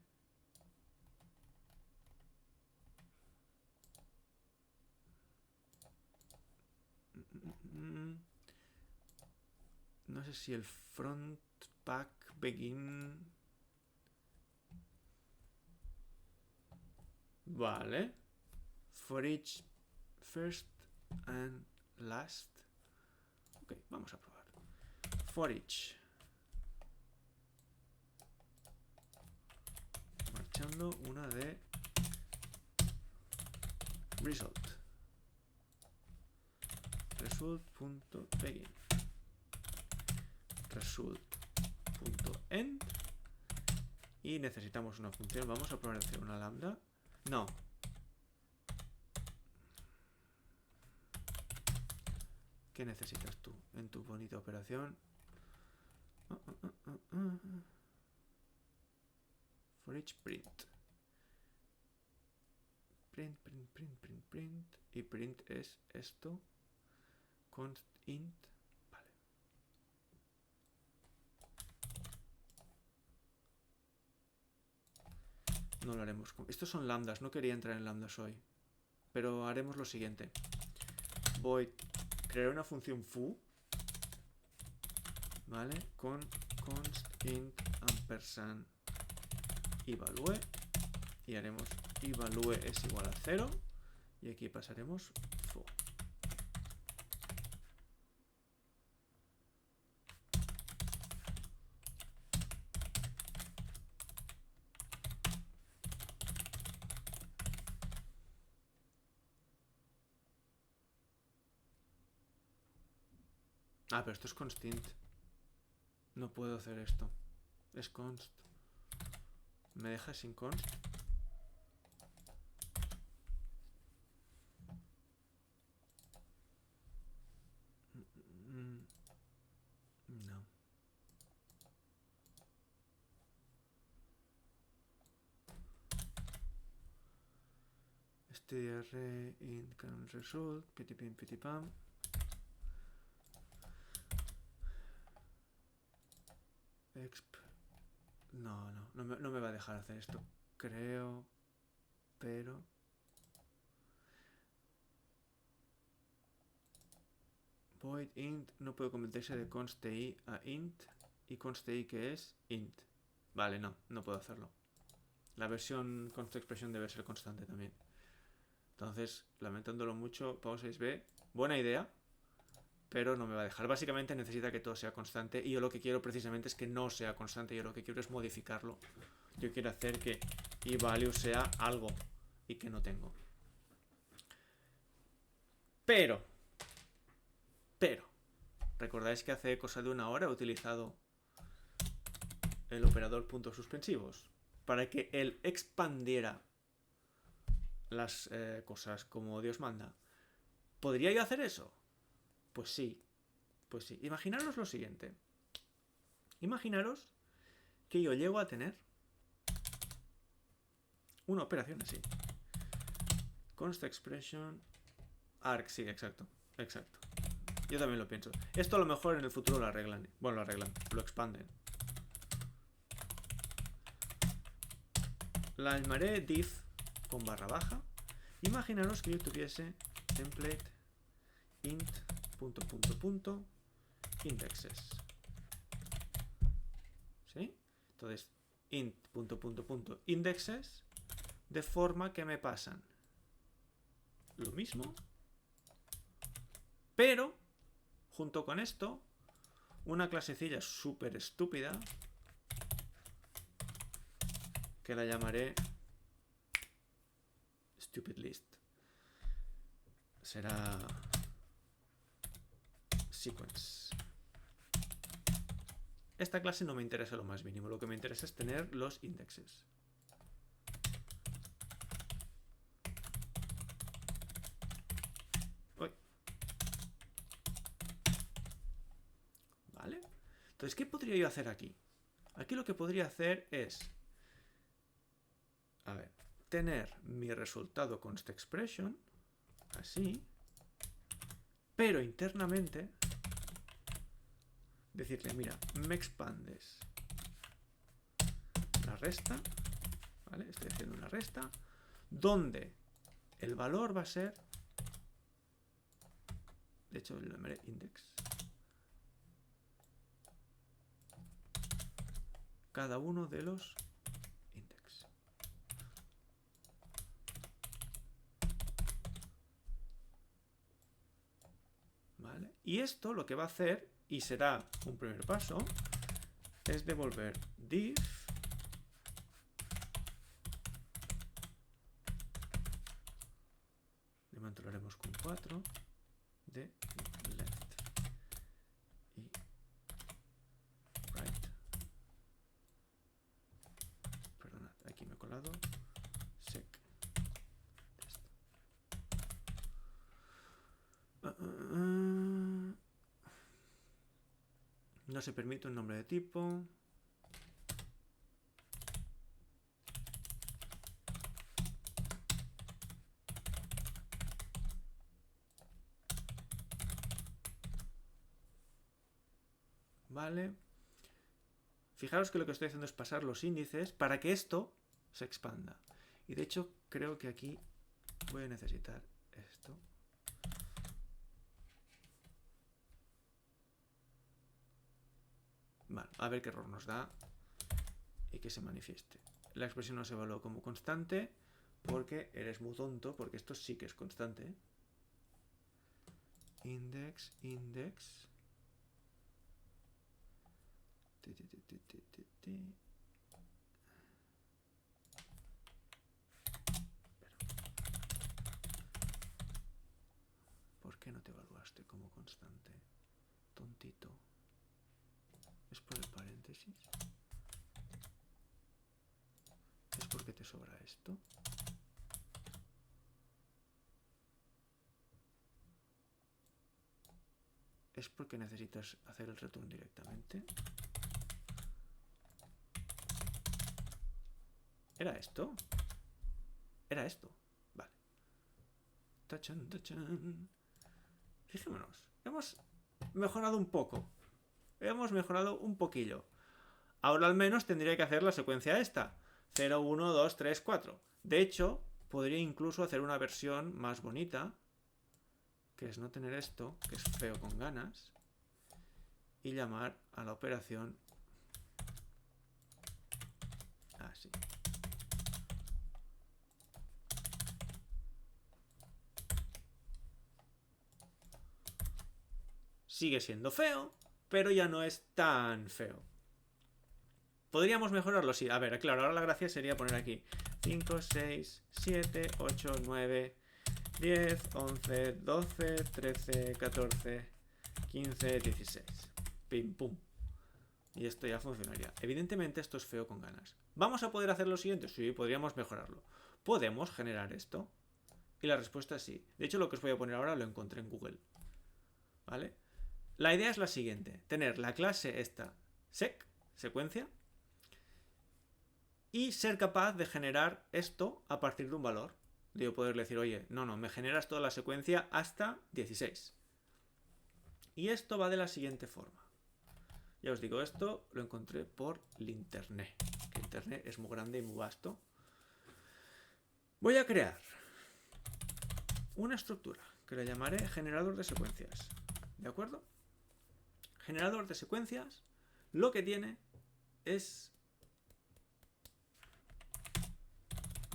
No sé si el front pack begin... Vale. For each first and last. Ok, vamos a probar. For each. Marchando una de result. Result.begin. Result.end. Y necesitamos una función. Vamos a probar a hacer una lambda. No. ¿Qué necesitas tú en tu bonita operación? For each print. Print. Y print es esto. Const int. Vale. No lo haremos. Estos son lambdas. No quería entrar en lambdas hoy. Pero haremos lo siguiente. Voy a crear una función foo. ¿Vale? Con const int ampersand evalue. Y haremos evalue es igual a 0. Y aquí pasaremos foo. Ah, pero esto es constint. No puedo hacer esto. Es const. ¿Me deja sin const? No. Este array int can result. Pitipim pitipam. No me va a dejar hacer esto, creo, pero... Void int no puede convertirse de const.i a int, y const.i que es int. Vale, no puedo hacerlo. La versión const expression debe ser constante también. Entonces, lamentándolo mucho, Pau 6b, buena idea, pero no me va a dejar. Básicamente necesita que todo sea constante y yo lo que quiero precisamente es que no sea constante. Yo lo que quiero es modificarlo. Yo quiero hacer que eValue sea algo y que no tengo. Pero, ¿recordáis que hace cosa de una hora he utilizado el operador puntos suspensivos para que él expandiera las cosas como Dios manda? ¿Podría yo hacer eso? Pues sí. Imaginaros lo siguiente. Imaginaros que yo llego a tener una operación así. Const expression arg, sí, exacto. Yo también lo pienso. Esto a lo mejor en el futuro lo arreglan. Bueno, lo arreglan, lo expanden. La llamaré div con barra baja. Imaginaros que yo tuviese template int indexes. ¿Sí? Entonces, int indexes, de forma que me pasan lo mismo, pero junto con esto, una clasecilla súper estúpida que la llamaré stupid list. Será sequence. Esta clase no me interesa lo más mínimo. Lo que me interesa es tener los indexes. ¿Vale? Entonces, ¿qué podría yo hacer aquí? Aquí lo que podría hacer es, a ver, tener mi resultado const expression, así, pero internamente decirle, mira, me expandes la resta, ¿vale? Estoy haciendo una resta, donde el valor va a ser, de hecho, lo llamaré index. Cada uno de los index. ¿Vale? Y esto lo que va a hacer, y será un primer paso, es devolver div de momento lo haremos con 4 de left y right. Perdonad, aquí me he colado. Sec. No se permite un nombre de tipo. Vale. Fijaros que lo que estoy haciendo es pasar los índices para que esto se expanda. Y de hecho creo que aquí voy a necesitar esto. Vale, a ver qué error nos da y que se manifieste. La expresión no se evalúa como constante porque eres muy tonto, porque esto sí que es constante. Index. ¿Por qué no te evaluaste como constante? Tontito. ¿Es por el paréntesis? ¿Es porque te sobra esto? ¿Es porque necesitas hacer el return directamente? ¿Era esto? Era esto. Vale. Tachan. Fijémonos. Hemos mejorado un poco. Hemos mejorado un poquillo. Ahora al menos tendría que hacer la secuencia esta. 0, 1, 2, 3, 4. De hecho, podría incluso hacer una versión más bonita, que es no tener esto, que es feo con ganas, y llamar a la operación así. Sigue siendo feo, pero ya no es tan feo. Podríamos mejorarlo, sí. A ver, claro, ahora la gracia sería poner aquí 5, 6, 7, 8, 9, 10, 11, 12, 13, 14, 15, 16. Pim, pum. Y esto ya funcionaría. Evidentemente esto es feo con ganas. ¿Vamos a poder hacer lo siguiente? Sí, podríamos mejorarlo. ¿Podemos generar esto? Y la respuesta es sí. De hecho, lo que os voy a poner ahora lo encontré en Google. ¿Vale? La idea es la siguiente. Tener la clase esta sec, secuencia, y ser capaz de generar esto a partir de un valor. Yo poderle decir, oye, no, me generas toda la secuencia hasta 16. Y esto va de la siguiente forma. Ya os digo, esto lo encontré por el internet. Que internet es muy grande y muy vasto. Voy a crear una estructura que le llamaré generador de secuencias. ¿De acuerdo? Generador de secuencias lo que tiene es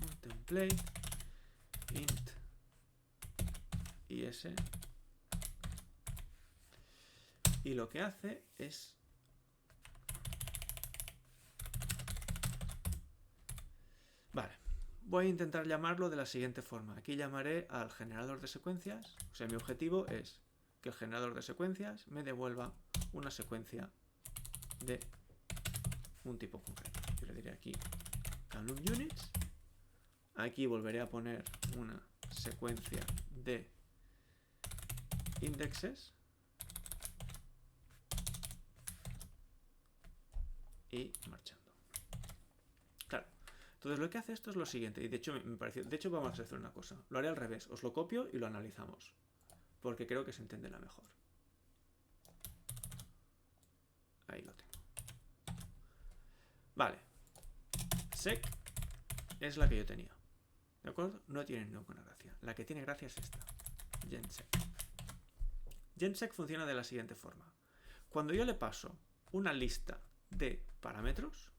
un template int is, y lo que hace es voy a intentar llamarlo de la siguiente forma. Aquí llamaré al generador de secuencias. O sea, mi objetivo es que el generador de secuencias me devuelva una secuencia de un tipo concreto. Yo le diré aquí column units. Aquí volveré a poner una secuencia de indexes. Y marchando. Claro. Entonces lo que hace esto es lo siguiente. Y de hecho me pareció. De hecho, vamos a hacer una cosa. Lo haré al revés. Os lo copio y lo analizamos. Porque creo que se entenderá mejor. Ahí lo tengo. Vale. Sec es la que yo tenía. ¿De acuerdo? No tiene ninguna gracia. La que tiene gracia es esta. Gensec. Gensec funciona de la siguiente forma. Cuando yo le paso una lista de parámetros,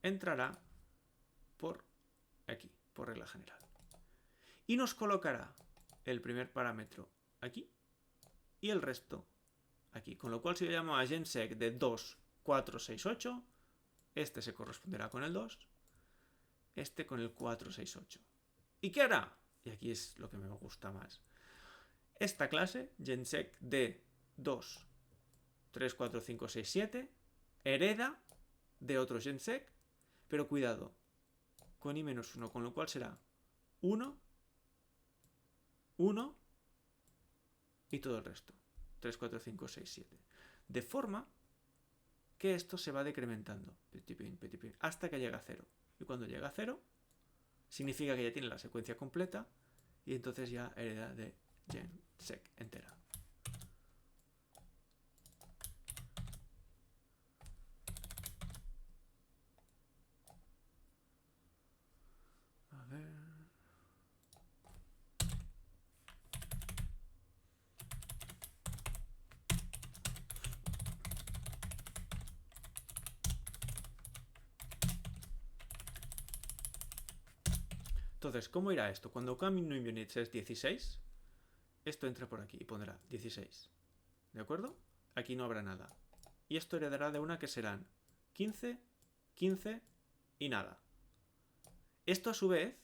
entrará por aquí, por regla general. Y nos colocará el primer parámetro aquí y el resto aquí. Con lo cual, si yo llamo a gensec de 2, 4, 6, 8, este se corresponderá con el 2, este con el 4, 6, 8. ¿Y qué hará? Y aquí es lo que me gusta más. Esta clase, gensec de 2, 3, 4, 5, 6, 7, hereda de otro gensec, pero cuidado, con i-1, con lo cual será 1, 1 y todo el resto. 3, 4, 5, 6, 7. De forma que esto se va decrementando hasta que llega a 0. Y cuando llega a 0, significa que ya tiene la secuencia completa y entonces ya hereda de gensec entera. A ver. Entonces, ¿cómo irá esto? Cuando column units es 16, esto entra por aquí y pondrá 16. ¿De acuerdo? Aquí no habrá nada. Y esto heredará de una que serán 15, 15 y nada. Esto a su vez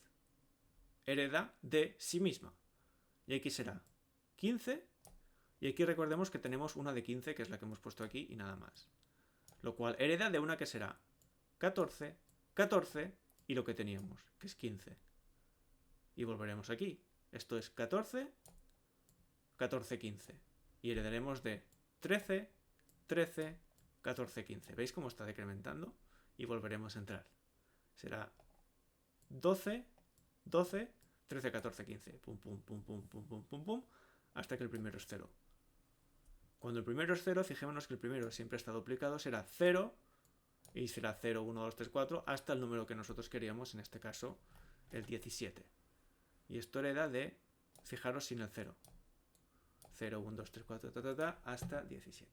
hereda de sí misma. Y aquí será 15. Y aquí recordemos que tenemos una de 15, que es la que hemos puesto aquí, y nada más. Lo cual hereda de una que será 14, 14 y lo que teníamos, que es 15. Y volveremos aquí. Esto es 14, 14, 15. Y heredaremos de 13, 13, 14, 15. ¿Veis cómo está decrementando? Y volveremos a entrar. Será 12, 12, 13, 14, 15. Pum, pum, pum, pum, pum, pum, pum, pum. Hasta que el primero es 0. Cuando el primero es 0, fijémonos que el primero siempre está duplicado, será 0 y será 0, 1, 2, 3, 4 hasta el número que nosotros queríamos, en este caso el 17. Y esto hereda de, fijaros, sin el 0. 0, 1, 2, 3, 4, hasta 17.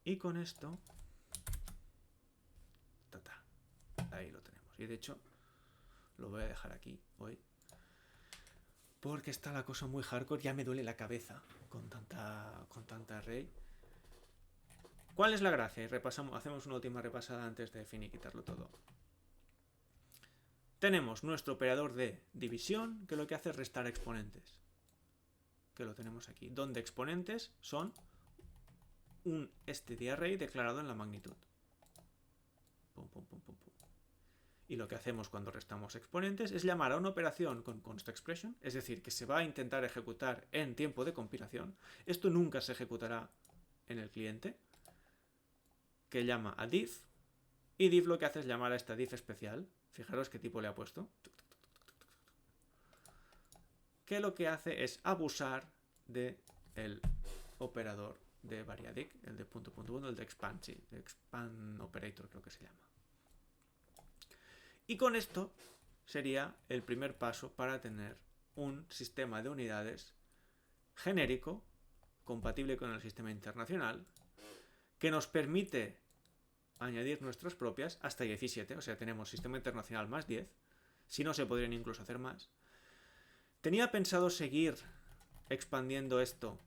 Y con esto, ahí lo tenemos. Y de hecho, lo voy a dejar aquí hoy, porque está la cosa muy hardcore, ya me duele la cabeza con tanta array. ¿Cuál es la gracia? Hacemos una última repasada antes de finiquitarlo todo. Tenemos nuestro operador de división, que lo que hace es restar exponentes. Que lo tenemos aquí, donde exponentes son un std array declarado en la magnitud. Pum, pum, pum, pum, pum. Y lo que hacemos cuando restamos exponentes es llamar a una operación con const expression, es decir, que se va a intentar ejecutar en tiempo de compilación. Esto nunca se ejecutará en el cliente, que llama a diff, y diff lo que hace es llamar a esta diff especial. Fijaros qué tipo le ha puesto. Que lo que hace es abusar del operador de variadic, el de punto, el de expand, sí, de expand operator creo que se llama. Y con esto sería el primer paso para tener un sistema de unidades genérico, compatible con el sistema internacional, que nos permite añadir nuestras propias hasta 17, o sea, tenemos sistema internacional más 10, si no se podrían incluso hacer más. Tenía pensado seguir expandiendo esto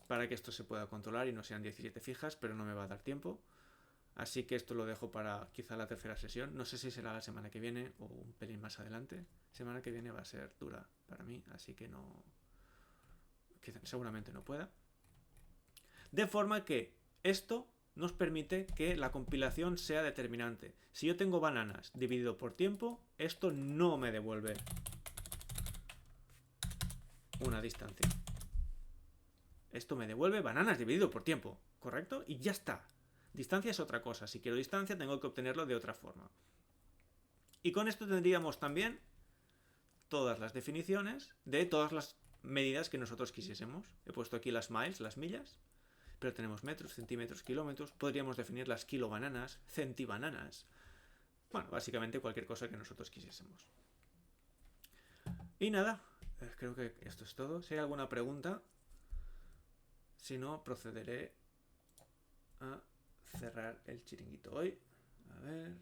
para que esto se pueda controlar y no sean 17 fijas, pero no me va a dar tiempo. Así que esto lo dejo para quizá la tercera sesión. No sé si será la semana que viene o un pelín más adelante. Semana que viene va a ser dura para mí, así que seguramente no pueda. De forma que esto nos permite que la compilación sea determinante. Si yo tengo bananas dividido por tiempo, esto no me devuelve una distancia. Esto me devuelve bananas dividido por tiempo, ¿correcto? Y ya está. Distancia es otra cosa. Si quiero distancia, tengo que obtenerlo de otra forma. Y con esto tendríamos también todas las definiciones de todas las medidas que nosotros quisiésemos. He puesto aquí las miles, las millas, pero tenemos metros, centímetros, kilómetros. Podríamos definir las kilobananas, centibananas. Bueno, básicamente cualquier cosa que nosotros quisiésemos. Y nada, creo que esto es todo. Si hay alguna pregunta, si no, procederé a cerrar el chiringuito hoy. A ver.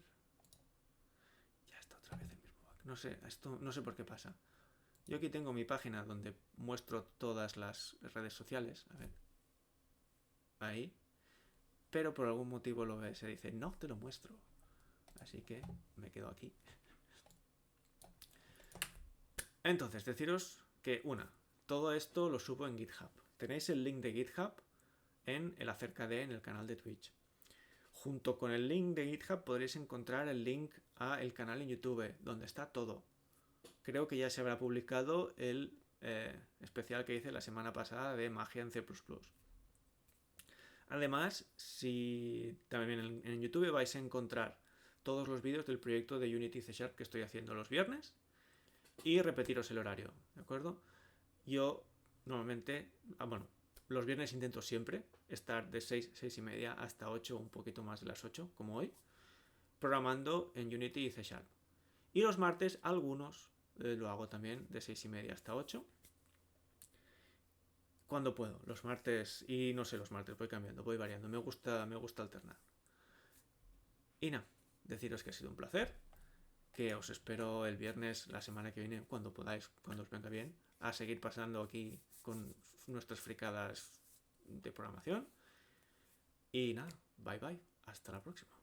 Ya está otra vez el mismo bug. No sé, esto no sé por qué pasa. Yo aquí tengo mi página donde muestro todas las redes sociales. A ver. Ahí. Pero por algún motivo el OBS dice, no te lo muestro. Así que me quedo aquí. Entonces, deciros que, todo esto lo subo en GitHub. Tenéis el link de GitHub en el acerca de en el canal de Twitch. Junto con el link de GitHub podréis encontrar el link a el canal en YouTube, donde está todo. Creo que ya se habrá publicado el especial que hice la semana pasada de magia en C++. Además, si también en YouTube vais a encontrar todos los vídeos del proyecto de Unity C# que estoy haciendo los viernes y repetiros el horario, ¿de acuerdo? Yo normalmente, los viernes intento siempre estar de 6 y media hasta 8, un poquito más de las 8, como hoy, programando en Unity y C#. Y los martes, algunos lo hago también de 6 y media hasta 8. Cuando puedo, los martes, y no sé, los martes voy cambiando, voy variando, me gusta alternar. Y nada, deciros que ha sido un placer, que os espero el viernes, la semana que viene, cuando podáis, cuando os venga bien, a seguir pasando aquí con nuestras fricadas de programación. Y nada, bye bye, hasta la próxima.